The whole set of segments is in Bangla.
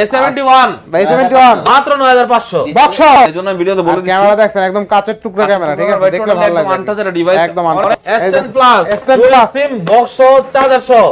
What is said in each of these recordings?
A71 ভাই A71 মাত্র 9500 বক্স এজন্য ভিডিওতে বলে দিচ্ছি ক্যামেরা দেখছেন একদম কাচের টুকরা ক্যামেরা ঠিক আছে দেখলে ভালো লাগবে আনটাচের ডিভাইস একদম S10 plus S10 plus sim box charger সহ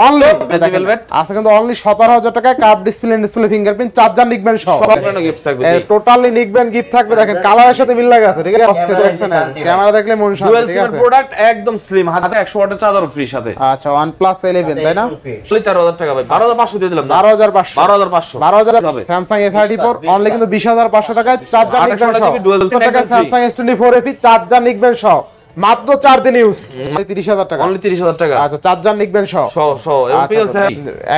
অনলি ভেলভেট আছে কিন্তু অনলি 17000 টাকায় কাপ ডিসপ্লে ফিঙ্গারপ্রিন্ট চার্জার নিকবেন সহ সব গিফট থাকবে টোটালি নিকবেন গিফট থাকবে দেখেন কালারের সাথে মিল লাগে আছে ঠিক আছে অস্থির দেখছেন ক্যামেরা দেখলে মন শান্তি ডুয়াল ঠিক সিম আছে প্রোডাক্ট একদম স্লিম হাতে 100 ওয়াটের চার্জার ফ্রি সাথে আচ্ছা OnePlus 11 তাই না 13000 টাকা ভাই 12500 দিয়ে দিলাম 12500 12500 12000 Samsung A34 অনলি কিন্তু 20500 টাকায় চার্জার নিকবেন সহ ডুয়াল সিম টাকা Samsung S24 FE চার্জার নিকবেন সহ মাত্র 4 দিন ইউজ 30000 টাকা অনলি 30000 টাকা আচ্ছা চার্জার নিকবেন সহ এবং পিএল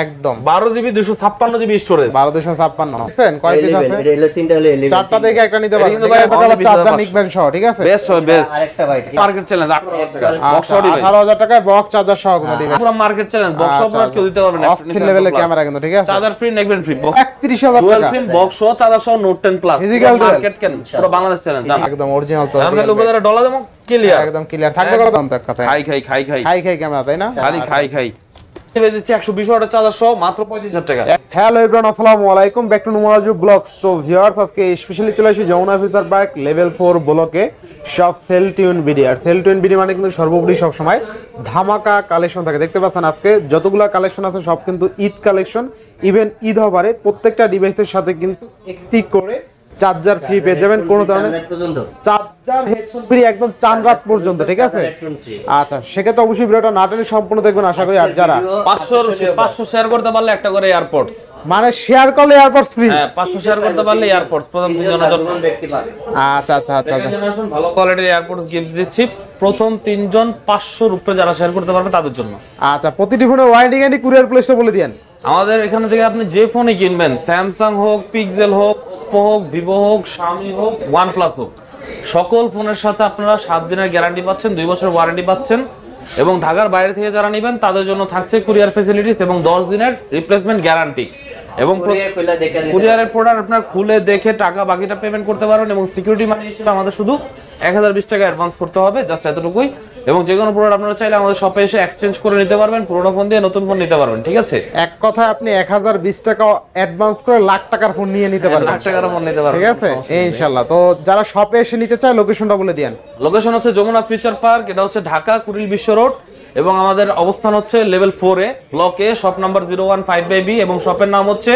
একদম 12 জিবি 256 জিবি স্টোরেজ 12256 দেখছেন কয় পিস আছে এটা তিনটা হলে 11 চারটা দেখে একটা নিতে পারবেন কিন্তু ভাই চার্জার নিকবেন সহ ঠিক আছে বেস্ট হবে বেস্ট আরেকটা ভাই মার্কেট চ্যালেঞ্জ 18000 টাকা বক্স 18000 টাকায় বক্স চার্জার সহ কোনো দিবেন পুরো মার্কেট চ্যালেঞ্জ বক্স আপনারা কেউ দিতে পারবেন অস্থির লেভেলের ক্যামেরা কিন্তু ঠিক আছে charger free neckband free 31000 dual টাকা সিম বক্স সহ চার্জার সহ নোট 10 প্লাস মার্কেট কেন পুরো বাংলাদেশ চ্যালেঞ্জ একদম অরিজিনাল তো আমরা লোগো দ্বারা ডলার দেবো ক্লিয়ার একদম ক্লিয়ার থাকবে কথা দাম কথা খাই ক্যামেরা তাই না খাই দিচ্ছি 120 ওয়াটের চার্জার সহ মাত্র 35000 টাকা হ্যালো एवरीवन আসসালামু আলাইকুম ব্যাক টু নুমারাজু ব্লগস তো ভিউয়ার্স আজকে স্পেশালি চলে আসি যমুনা অফিসার পার্ক লেভেল 4 ব্লকে সব সেল টিউন বিডি আর সেল টিউন বিডি মানে কিন্তু সর্বোপরি সব সময় ধামাকা কালেকশন থাকে দেখতে পাচ্ছেন আজকে যতগুলা কালেকশন আছে সব কিন্তু ঈদ কালেকশন ইভেন ঈদ হবারে প্রত্যেকটা ডিভাইসের সাথে কিন্তু একটি করে চার্জার ফ্রি পেয়ে যাবেন কোন ধরনের চার্জার হেডফোন ফ্রি একদম চান রাত পর্যন্ত ঠিক আছে আচ্ছা সেক্ষেত্রে অবশ্যই ভিডিওটা না টেনে সম্পূর্ণ দেখবেন আশা করি আর যারা 500 শেয়ার করতে পারলে একটা করে এয়ারপডস মানে শেয়ার করলে এয়ারপডস ফ্রি হ্যাঁ 500 শেয়ার করতে পারলে এয়ারপডস প্রথম তিনজনের জন্য ব্যক্তি পাবে আচ্ছা জেনারেশন ভালো কোয়ালিটির এয়ারপডস গিফট দিচ্ছি প্রথম তিনজন 500 রুপে যারা শেয়ার করতে পারবে তাদের জন্য আচ্ছা প্রতিটি ফোনে ওয়ারেন্টি গ্যারান্টি কুরিয়ার প্লেসটা বলে দিয়েন আমাদের এখানে থেকে আপনি যে ফোনই কিনবেন স্যামসাং হোক পিক্সেল হোক ওপো হোক ভিভো হোক শাওমি হোক ওয়ানপ্লাস হোক সকল ফোনের সাথে আপনারা 7 দিনের গ্যারান্টি পাচ্ছেন 2 বছরের ওয়ারেন্টি পাচ্ছেন এবং ঢাকার বাইরে থেকে যারা নেবেন তাদের জন্য থাকছে কুরিয়ার ফ্যাসিলিটিস এবং 10 দিনের রিপ্লেসমেন্ট গ্যারান্টি এবং কুরিয়ারের প্রোডাক্ট আপনারা খুলে দেখে টাকা বাকিটা পেমেন্ট করতে পারবেন এবং সিকিউরিটি মানি হিসেবে আমাদের শুধু 1020 টাকা অ্যাডভান্স করতে হবে জাস্ট এতটুকুই এবং যে কোনো প্রোডাক্ট আপনারা চাইলে আমাদের শপে এসে এক্সচেঞ্জ করে নিতে পারবেন পুরোনো ফোন দিয়ে নতুন ফোন নিতে পারবেন ঠিক আছে এক কথায় আপনি 1020 টাকা অ্যাডভান্স করে লাখ টাকার ফোন নিয়ে নিতে পারবেন লাখ টাকার ফোন নিতে পারবেন ঠিক আছে ইনশাআল্লাহ তো যারা শপে এসে নিতে চায় লোকেশনটা বলে দেন লোকেশন হচ্ছে যমুনা ফিউচার পার্ক এটা হচ্ছে ঢাকা কুড়িল বিশ্ব রোড এবং আমাদের অবস্থান হচ্ছে লেভেল 4 এ ব্লক এ শপ নাম্বার 015/B এবং শপের নাম হচ্ছে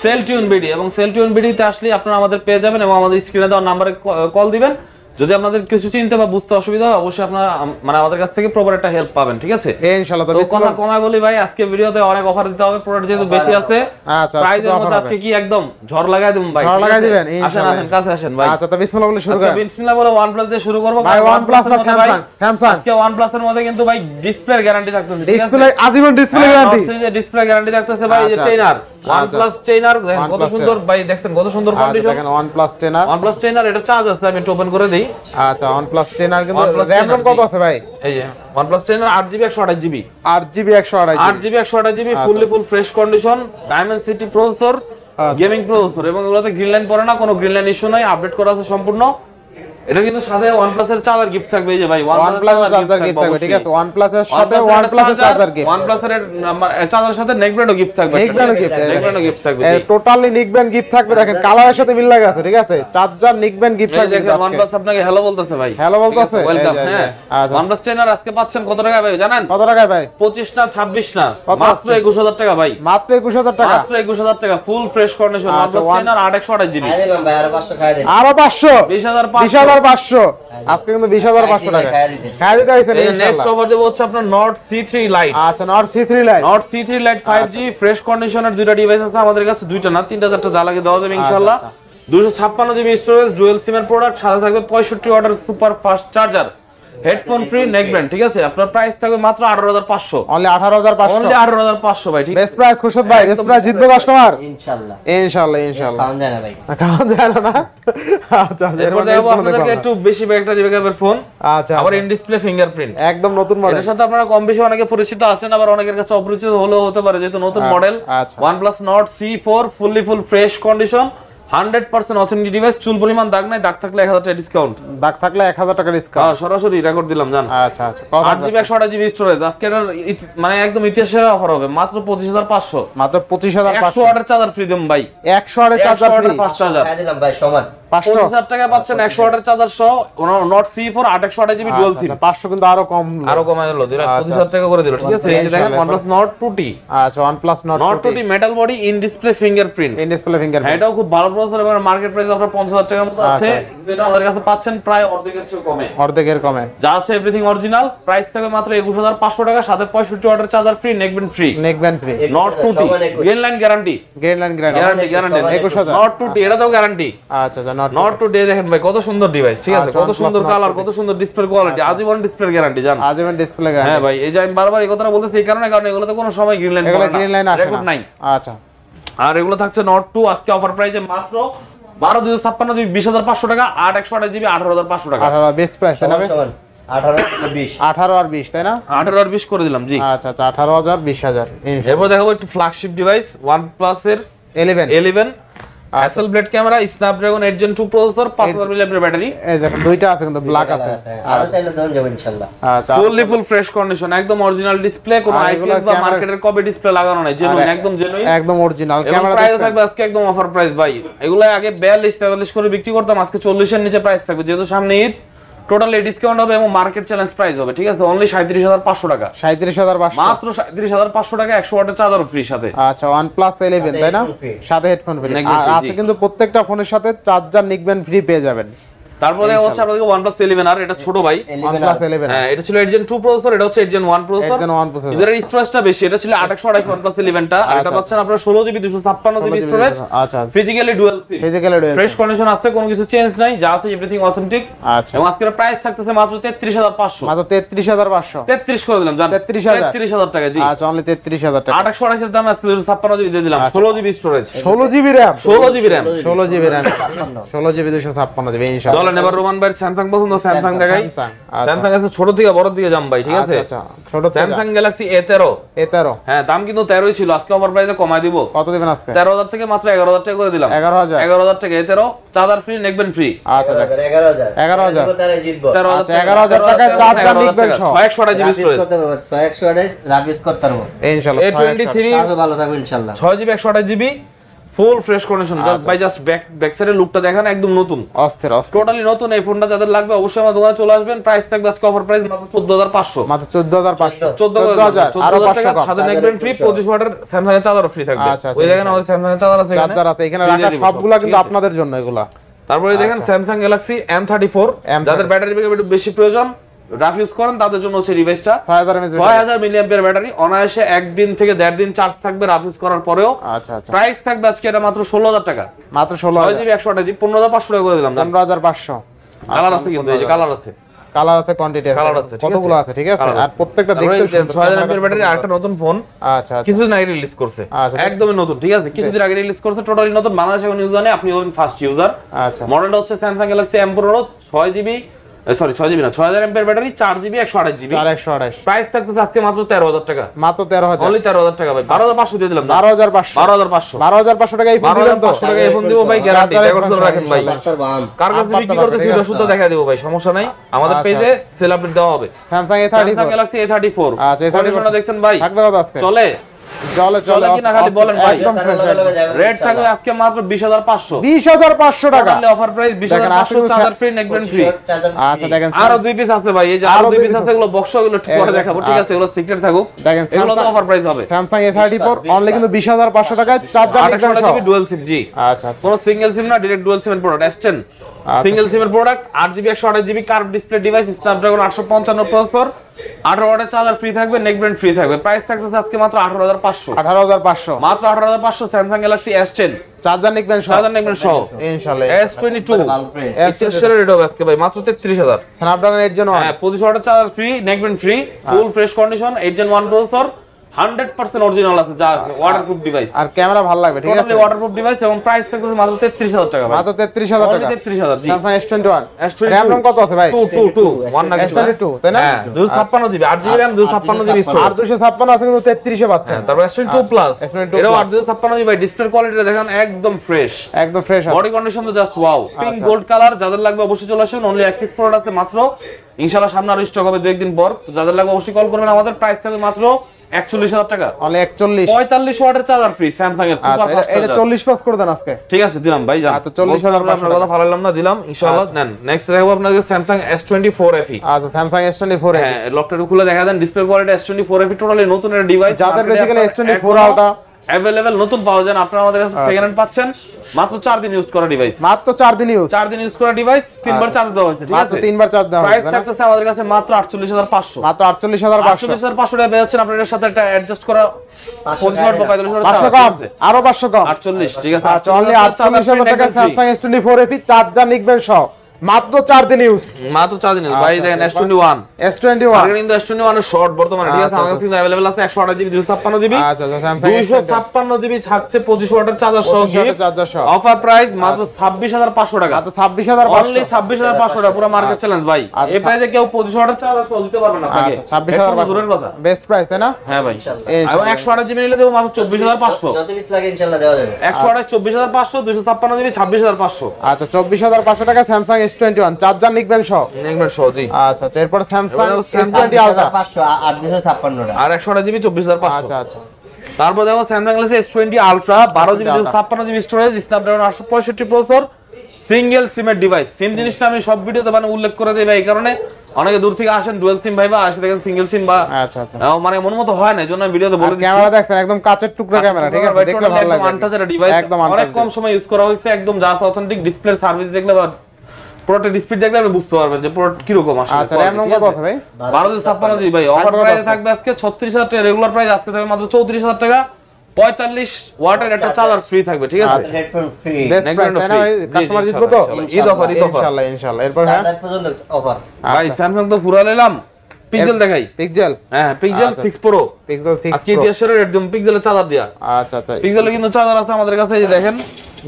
সেল টিউন বিডি এবং সেল টিউন বিডি তে আসলে আপনারা আমাদের পেয়ে যাবেন এবং আমাদের স্ক্রিনে দেওয়া নম্বরে কল দিবেন যদি আপনাদের কিছু চিনতে বা বুঝতে অসুবিধা হয় অবশ্যই আপনারা মানে আমাদের কাছ থেকে প্রপার একটা হেল্প পাবেন ঠিক আছে ইনশাআল্লাহ তো কথা কমায় বলি ভাই আজকে ভিডিওতে অনেক অফার দিতে হবে প্রোডাক্ট যেহেতু বেশি আছে আচ্ছা প্রাইসের মধ্যে আজকে কি একদম ঝড় লাগাই দেব ভাই ঝড় লাগাই দিবেন আসেন কাছে আসেন ভাই আচ্ছা তো বিসমিল্লাহ বলে শুরু করেন বিসমিল্লাহ বলে OnePlus দিয়ে শুরু করব ভাই OnePlus না স্যামসাং আজকে OnePlus এর মধ্যে কিন্তু ভাই ডিসপ্লে গ্যারান্টি থাকতেছে ডিসপ্লে আজীবন ডিসপ্লে গ্যারান্টি ডিসপ্লে গ্যারান্টি থাকতেছে ভাই এই যে ট্রেনার OnePlus ট্রেনার দেখেন কত সুন্দর ভাই দেখছেন কত সুন্দর কন্ডিশন দেখেন OnePlus ট্রেনার এটা চার্জ আছে আমি ওপেন করে দেই আচ্ছা OnePlus ট্রেনার কিন্তু র‍্যাম কত আছে ভাই এই যে OnePlus trainer 8GB 128GB 8GB 128GB fully full fresh condition Dimensity processor gaming processor এবং এগুলোতে গ্রিন লাইন পড়ে না কোনো গ্রিন লাইন ইস্যু নাই আপডেট করা আছে সম্পূর্ণ এটা কিন্তু সাথে OnePlus এর চার্জার গিফট থাকবে এই যে ভাই OnePlus এর চার্জার গিফট থাকবে ঠিক আছে OnePlus এর সাথে OnePlus এর চার্জার গিফট OnePlus এর চার্জারের সাথে নেকব্যান্ডও গিফট থাকবে নেকব্যান্ডও গিফট থাকবে টোটালি নেকব্যান্ড গিফট থাকবে দেখেন কালারের সাথে মিল লাগা আছে ঠিক আছে চার্জার নেকব্যান্ড গিফট থাকবে দেখেন OnePlus আপনাকে হ্যালো বলতেছে ভাই হ্যালো বলতেছে ওয়েলকাম হ্যাঁ OnePlus ট্রেনার আজকে পাচ্ছেন কত টাকা ভাই জানেন কত টাকা ভাই 25 না 26 না মাত্র 21000 টাকা ভাই মাত্র 21000 টাকা মাত্র 21000 টাকা ফুল fresh condition OnePlus trainer 8128GB আরো 500 খাই দেন আরো 500 20500 আজকে কিন্তু 20500 টাকা খাই দিতে আইছেন এই নেক্সট ওভার দেব হচ্ছে আপনার Nord C3 Lite আচ্ছা Nord C3 Lite Nord C3 Lite 5G fresh কন্ডিশনের দুইটা ডিভাইস আছে আমাদের কাছে দুইটা না তিনটা চারটা যা লাগে দেওয়া যাবে ইনশাআল্লাহ 256GB স্টোরেজ ডুয়াল সিম এর প্রোডাক্ট সাথে থাকবে 65 ওয়াটের super fast charger headphone free neckband ঠিক আছে আপনার প্রাইস থাকবে মাত্র 18500 অনলি 18500 অনলি 18500 ভাই ঠিক বেস্ট প্রাইস খুশদ ভাই বেস্ট প্রাইস জিতবে কাস্টমার ইনশাআল্লাহ খাওয়া যায় না ভাই খাওয়া যায় না আচ্ছা এরপর দেখো আপনাদেরকে একটু বেশি একটা রিবেকাবের ফোন আচ্ছা আবার ইন ডিসপ্লে ফিঙ্গারপ্রিন্ট একদম নতুন মডেল এর সাথে আপনারা কম বেশি অনেকে পরিচিত আছেন আবার অনেকের কাছে অপরিচিত হলেও হতে পারে যেহেতু নতুন মডেল OnePlus Nord C4 ফুল ফ্রেশ কন্ডিশন 100% অথেন্টিক ডিভাইস, চুল পরিমাণ দাগ নাই, দাগ থাকলে 1000 টাকা ডিসকাউন্ট। দাগ থাকলে 1000 টাকা ডিসকাউন্ট। হ্যাঁ সরাসরি রেকর্ড দিলাম জান। আচ্ছা আচ্ছা, কত 8GB 128GB স্টোরেজ, আজকে এটার মানে একদম ইতিহাসের অফার হবে মাত্র 25500। মাত্র 25500। 100 ওয়াটের চার্জার ফ্রি দেব ভাই, 100 ওয়াটের চার্জার ফ্রি, ফাস্ট চার্জার খাই দিলাম ভাই সমান 50000 টাকা পাচ্ছেন 100 ওয়াটের চার্জার সহ not C4 8128GB dual SIM. 500 কিন্তু আরো কম, আরো কমায় দিল, 25000 টাকা করে দিল, ঠিক আছে। এই যে দেখেন OnePlus Nord 2T। আচ্ছা, OnePlus Nord Nord 2T metal body, in display fingerprint, in display fingerprint. এটাও খুব ভালো প্রসেসর এবং মার্কেট প্রাইস আপনার 50000 টাকার মতো আছে, এটা আমাদের কাছে পাচ্ছেন প্রায় অর্ধেকের চেয়ে কমে। অর্ধেকের কমে যা আছে এভরিথিং অরিজিনাল, প্রাইস থাকবে মাত্র 21500 টাকা, সাথে 65 ওয়াটের charger free, neckband free. Neckband free, Nord 2T green line guarantee, গ্রেনল্যান্ড গ্যারান্টি 21000। Nord 2T এটাতেও গ্যারান্টি। আচ্ছা আচ্ছা, Nord 2T দেখেন ভাই কত সুন্দর ডিভাইস, ঠিক আছে, আচ্ছা, কত সুন্দর OnePlus কালার, Nord কত সুন্দর ডিসপ্লে কোয়ালিটি, আজীবন ডিসপ্লে গ্যারান্টি জান। আজীবন ডিসপ্লে হ্যাঁ গ্যারান্টি। ভাই, এই যে আমি বারবার এই কথাটা বলতেছি এই কারণে, কারণ এগুলোতে কোনো সময় গ্রিন লাইন এগুলো গ্রিনলাইন আসে রেকর্ড না। নাই। আচ্ছা, আর এগুলো থাকছে Nord 2 আজকে অফার প্রাইসে মাত্র 12256GB 20500 টাকা, 8128GB 18500 টাকা। 18 বেস্ট প্রাইস তাই না ভাই? সমান 18 আর 20 18 আর 20 তাই না? 18 আর 20 করে দিলাম জি। আচ্ছা আচ্ছা, 18000 20000। এরপর দেখাবো একটু ফ্ল্যাগশিপ ডিভাইস OnePlus এর 11 Hasselblad camera, Snapdragon 8 Gen 2 processor, 5000 mAh battery. এই দেখেন দুইটা আছে কিন্তু ব্ল্যাক আছে। আরো চাইলে দাম যাবে ইনশাআল্লাহ। আচ্ছা, ফুল ফ্রেশ কন্ডিশন, একদম অরিজিনাল ডিসপ্লে, কোনো আর আইপিএস এগুলোর বা ক্যামেরা- মার্কেটের কপি ডিসপ্লে লাগানো নাই, জেনুইন, একদম জেনুইন, একদম অরিজিনাল এবং ক্যামেরা। প্রাইস থাকবে আজকে একদম অফার প্রাইস ভাই। এগুলো আগে 42-43 করে বিক্রি করতাম, আজকে 40 এর নিচে প্রাইস থাকবে, যেহেতু সামনে ঈদ টোটালি ডিসকাউন্ট হবে এবং মার্কেট চ্যালেঞ্জ প্রাইস হবে, ঠিক আছে। অনলি 37500 টাকা, 37500 মাত্র 37500 টাকা, 100 ওয়াটের চার্জার ফ্রি সাথে। আচ্ছা, OnePlus 11 তাই না? Headphone free. সাথে হেডফোন ফ্রি। নেকব্যান্ড আর ফ্রি, আছে জি। কিন্তু প্রত্যেকটা ফোনের সাথে চার্জার নেকব্যান্ড ফ্রি পেয়ে যাবেন। তারপরে দেখা হচ্ছে আপনাদের OnePlus 11 আর এটা ছোট ভাই। OnePlus 11 হ্যাঁ, এটা ছিল 8 Gen 2 প্রসেসর, এটা হচ্ছে 8 Gen 1 প্রসেসর। 8 Gen 1 processor. এদের স্টোরেজটা বেশি, এটা ছিল 828 OnePlus 11 টা, আর এটা আচ্ছা। পাচ্ছেন আপনারা 16GB 256GB স্টোরেজ, আচ্ছা, physically dual SIM, physically fresh condition আছে, কোনো কিছু চেঞ্জ নাই, যা আছে এভরিথিং অথেন্টিক। আচ্ছা, এবং আজকের প্রাইস থাকতেছে মাত্র 33500। মাত্র 33500। 33 করে দিলাম জান, 33000 টাকা জি। আচ্ছা, অনলি 33000 টাকা। 828 এর দাম আজকে 256GB দিয়ে দিলাম, 16GB storage, 16GB RAM, 16GB RAM। 16GB RAM, 16GB 256GB ইনশাআল্লাহ। চলেন এবার রোমান ভাই স্যামসাং পছন্দ, স্যামসাং দেখাই। Samsung, আচ্ছা। স্যামসাং আছে ছোট থেকে বড় দিকে যাম ভাই, ঠিক আছে। আচ্ছা, ছোট থেকে স্যামসাং গ্যালাক্সি A13, A13 হ্যাঁ দাম কিন্তু 13ই ছিল, আজকে অফার প্রাইসে কমায় দিব, কত দিবেন আজকে? 13000 থেকে মাত্র 11000 টাকা করে দিলাম। 11000 11000 টাকা A13, charger free, neckband free. আচ্ছা, 11000 11,000 তারে জিতবো। 13000 আচ্ছা, 11000 টাকায় চার্জার নিবেন সহ। 128GB স্টোরেজ, 128 রাগ ইউজ করতে পারবো। ইনশাআল্লাহ। A23 আরো ভালো থাকবে ইনশাআল্লাহ। 6GB 128GB ফুল ফ্রেশ কন্ডিশন, জাস্ট ব্যাক সাইডের লুকটা দেখেন, একদম নতুন, অস্থির অস্থির। টোটালি নতুন। এই ফোনটা যাদের লাগবে অবশ্যই আমার দোকানে চলে আসবেন। প্রাইস থাকবে আজকে অফার প্রাইস মাত্র 14500, মাত্র 14500, 14000 আরো 14000 টাকা, 500 কম। সাথে নেকবেন ফ্রি, 25 ওয়াটের স্যামসাং এর চার্জার ফ্রি থাকবে। আচ্ছা, ওই দেখেন আমাদের স্যামসাং এর চার্জার আছে, এখানে চার্জার আছে এখানে free রাখা, দিয়ে দিব সবগুলা সব, কিন্তু ঠিক আছে। আপনাদের জন্য এগুলা। তারপরে দেখেন স্যামসাং গ্যালাক্সি M34, যাদের ব্যাটারি ব্যাকআপ একটু বেশি প্রয়োজন, রাফ ইউজ করেন, তাদের জন্য হচ্ছে ডিভাইসটা। 6000 mAh 6000 মিলিঅ্যাম্পিয়ার ব্যাটারি, অনায়াসে একদিন থেকে 1.5 দিন চার্জ থাকবে রাফ ইউজ করার পরেও। আচ্ছা আচ্ছা, প্রাইস থাকবে আজকে এটা মাত্র 16000 টাকা, মাত্র 16000, 6GB 128GB 15500 টাকা করে দিলাম। 15500। কালার আছে কিন্তু, এই যে কালার আছে, কালার আছে, কোয়ান্টিটি আছে, কালার আছে, ঠিক আছে? কতগুলো আছে, ঠিক আছে। কালার আর আছে। প্রত্যেকটা তারপরে দেখতে সুন্দর। 6000 এমপিআর ব্যাটারি, আরেকটা নতুন ফোন আচ্ছা আচ্ছা, কিছুদিন আগে রিলিজ করছে, আচ্ছা, একদমই নতুন, ঠিক আছে, কিছুদিন আগে রিলিজ করছে, টোটালি নতুন, বাংলাদেশে এখন ইউজার নেই, আপনি হবেন ফার্স্ট ইউজার। আচ্ছা, মডেলটা হচ্ছে Samsung Galaxy M Pro 6GB, sorry 6GB না, 6000 MPR battery, 4GB 128GB। 4128, price থাকতেছে আজকে মাত্র 13000 টাকা, মাত্র 13000, অনলি 13000 টাকা ভাই। 12500 দিয়ে দিলাম, 12500, 12500, 12500 টাকা এই ফোন দিবেন তো? 12500 টাকা এই ফোন দিব ভাই, গ্যারান্টি রেকর্ড করে রাখেন ভাই। বাসার বাম। কার কাছে বিক্রি করতেছি ওটা শুধু দেখা দেব ভাই, সমস্যা নাই, আমাদের আচ্ছা। পেজে সেল আপডেট দেওয়া হবে। Samsung Samsung A34 Galaxy A34, আচ্ছা, A34 কন্ডিশনটা দেখছেন ভাই, থাকবে কত আজকে? চলে চলে চলে কিনা খালি বলেন ভাই। একদম ফ্রেশ। রেট থাকবে আজকে মাত্র 20500, 20500 টাকা। Totally offer price 20500, charger free, neckband free. আচ্ছা, দেখেন আরো 2 পিস আছে ভাই, এই যে আরো 2 পিস আছে, এগুলো বক্স, এগুলো ঠিক করে দেখাবো, ঠিক আছে, এগুলো সিক্রেট থাকুক, দেখেন এগুলো তো অফার প্রাইস হবে। স্যামসাং A34 অনলি কিন্তু 20500 টাকায় চার্জার নিবেন 8GB ডুয়াল সিম, জি, আচ্ছা আচ্ছা, কোন সিঙ্গেল সিম না, ডাইরেক্ট ডুয়াল সিমের প্রোডাক্ট আসছেন। সিঙ্গেল সিমের product, 8GB 128GB curve display device, Snapdragon 855 processor, 18 ওয়াটের চার্জার ফ্রি থাকবে, নেকব্যান্ড ফ্রি থাকবে। প্রাইস থাকতেছে আজকে মাত্র 18500, 18500, মাত্র 18500। স্যামসাং গ্যালাক্সি S10 চার্জার নিবেন সহ, চার্জার নেকবেন সহ, ইনশাআল্লাহ। S22 S22 S রেট হবে আজকে ভাই মাত্র 33000, স্ন্যাপড্রাগন 8 Gen 1, হ্যাঁ 25 ওয়াটের charger free, neckband free, full fresh condition, 8 Gen 1 processor, 100% original আছে, যা আছে ওয়াটারপ্রুফ ডিভাইস। আর ক্যামেরা ভালো লাগবে, ঠিক আছে, টোটালি ওয়াটারপ্রুফ ডিভাইস এবং প্রাইস থাকছে মাত্র 33000 টাকা ভাই। মাত্র 33000 Only টাকা। 33000 জি। Samsung S21 S22 RAM ROM কত আছে ভাই? 2 1 না কিছু। S22 তাই না? হ্যাঁ 256 জিবি, 8 জিবি RAM, 256 জিবি আর স্টোরেজ। 256 আছে কিন্তু 33 এ পাচ্ছেন। হ্যাঁ, তারপর S22 প্লাস S22 এটাও plus। 256 জিবি ভাই। ডিসপ্লে কোয়ালিটিটা দেখেন একদম ফ্রেশ, একদম ফ্রেশ আছে। বডি কন্ডিশন তো just wow. Pink gold colour, যাদের লাগবে অবশ্যই চলে আসুন। অনলি এক পিস প্রোডাক্ট আছে মাত্র, ইনশাআল্লাহ সামনে আরো স্টক হবে 2-1 দিন পর। তো যাদের লাগবে অবশ্যই কল করবেন। আমাদের প্রাইস থাকবে মাত্র 41000 টাকা। অনলি 41। 45 ওয়াটের চার্জার ফ্রি স্যামসাং এর সুপার আচ্ছা, ফাস্ট এটা চার্জার। 40 পাস করে দেন আজকে। ঠিক আছে দিলাম ভাই, জান। আচ্ছা, 40,500 আপনার কথা ফালাইলাম না, দিলাম ইনশাআল্লাহ। নেন নেক্সট দেখাবো আপনাদের স্যামসাং S24 FE। আচ্ছা, Samsung S24 হ্যাঁ, লকটা খুলে দেখা দেন। Display quality S24 FE totally নতুন একটা ডিভাইস। যাদের বেসিক্যালি S24 আলটা अवेलेबल নতুন পাওয়া যায়, আপনারা আমাদের কাছে সেকেন্ড হ্যান্ড পাচ্ছেন। মাত্র 4 দিন ইউজ করা ডিভাইস, মাত্র 4 দিন ইউজ, 4 দিন ইউজ করা ডিভাইস, 3 বার চার্জ দেওয়া হয়েছে, ঠিক মাত্র আছে? 3 বার চার্জ দেওয়া প্রাইস হয়েছে। থাকতেছে আমাদের কাছে মাত্র 48500। মাত্র 48500। 48500 টাকা পেয়েছেন। আপনার এর সাথে একটা অ্যাডজাস্ট করা 25 ওয়াট বা 45 ওয়াট 500 চার্জ কম, আছে। আরো 500 কম। 48, ঠিক আছে। আচ্ছা, অনলি 48000 টাকা Samsung S24 FE চার্জার নিকবেন সহ মাত্র 4 দিন ইউজ, মাত্র 4 দিন ভাই। দেখেন S21 S21 কিন্তু S21 এর শর্ট বর্তমানে, ঠিক আছে? আমাদের কাছে কিন্তু अवेलेबल আছে 128 জিবি, 256 জিবি। আচ্ছা, Samsung 256 জিবি থাকছে 25 ওয়াটের চার্জার সহ। 25 ওয়াটের চার্জার সহ। অফার প্রাইস মাত্র 26500 টাকা। মাত্র 26500। অনলি 26500 টাকা, পুরো মার্কেট চ্যালেঞ্জ ভাই। এই প্রাইসে কেউ 25 ওয়াটের চার্জার সহ দিতে পারবে না আপনাকে। আচ্ছা, 26500 দূরের কথা। বেস্ট প্রাইস তাই না? হ্যাঁ ভাই। ইনশাআল্লাহ। এবং 128 জিবি নিলে দেবো মাত্র 24500। যত পিস লাগে ইনশাআল্লাহ দেওয়া যাবে। 128 24500, 256 জিবি 26500। আচ্ছা, 24500 টাকা Samsung S21 চার্জার নিকবেন সহ। নেকবেন সহ জি। আচ্ছা, এরপর Samsung এবারে S20 আলটা 500 আর 256 টাকা। আর 128 জিবি 24500। আচ্ছা, আচ্ছা, তারপর দেখো Samsung Galaxy S20 ultra 12 GB 256 GB storage, Snapdragon 865 processor, single সিমের ডিভাইস। সিম জিনিসটা আমি সব ভিডিওতে মানে উল্লেখ করে দেই ভাই, এই কারণে অনেকে দূর থেকে আসেন ডুয়াল সিম ভাই বা আসে দেখেন সিঙ্গেল সিম বা আচ্ছা, আচ্ছা। মানে মন মতো হয় না, এজন্য আমি ভিডিওতে বলে দিচ্ছি। ক্যামেরা দেখছেন একদম কাচের টুকরা ক্যামেরা, ঠিক আছে, দেখতে ভালো লাগবে। আনটাচ একটা ডিভাইস, একদম অনেক untouched। কম সময় ইউজ করা হয়েছে, একদম জাস্ট অথেন্টিক। ডিসপ্লে সার্ভিস দেখলে বা প্রোডাক্টের ডিসপ্লে দেখলে আপনি বুঝতে পারবেন যে প্রোডাক্ট কি রকম আসলে। আচ্ছা, RAM ROM কত আছে ভাই? 1256 জিবি ভাই। অফার প্রাইসে থাকবে আজকে 36000 টাকা, রেগুলার প্রাইস আজকে থাকবে মাত্র 34000 টাকা। 45 ওয়াটের একটা চার্জার ফ্রি থাকবে, ঠিক আছে? Headphone free. বেস্ট প্রাইস তাই না ভাই? কাস্টমার জিতবো তো? ঈদ অফার, ঈদ অফার ইনশাআল্লাহ, ইনশাআল্লাহ। এরপর হ্যাঁ চার্জার পর্যন্ত অফার। ভাই। স্যামসাং তো ফুরা নিলাম, পিক্সেল দেখাই। পিক্সেল, হ্যাঁ, পিক্সেল আচ্ছা। 6 প্রো পিক্সেল 6 আজকে ইতিহাসের একদম পিক্সেলের চার্জার দিয়া। আচ্ছা, আচ্ছা, পিক্সেলের কিন্তু চার্জার আছে আমাদের কাছে, এই যে দেখেন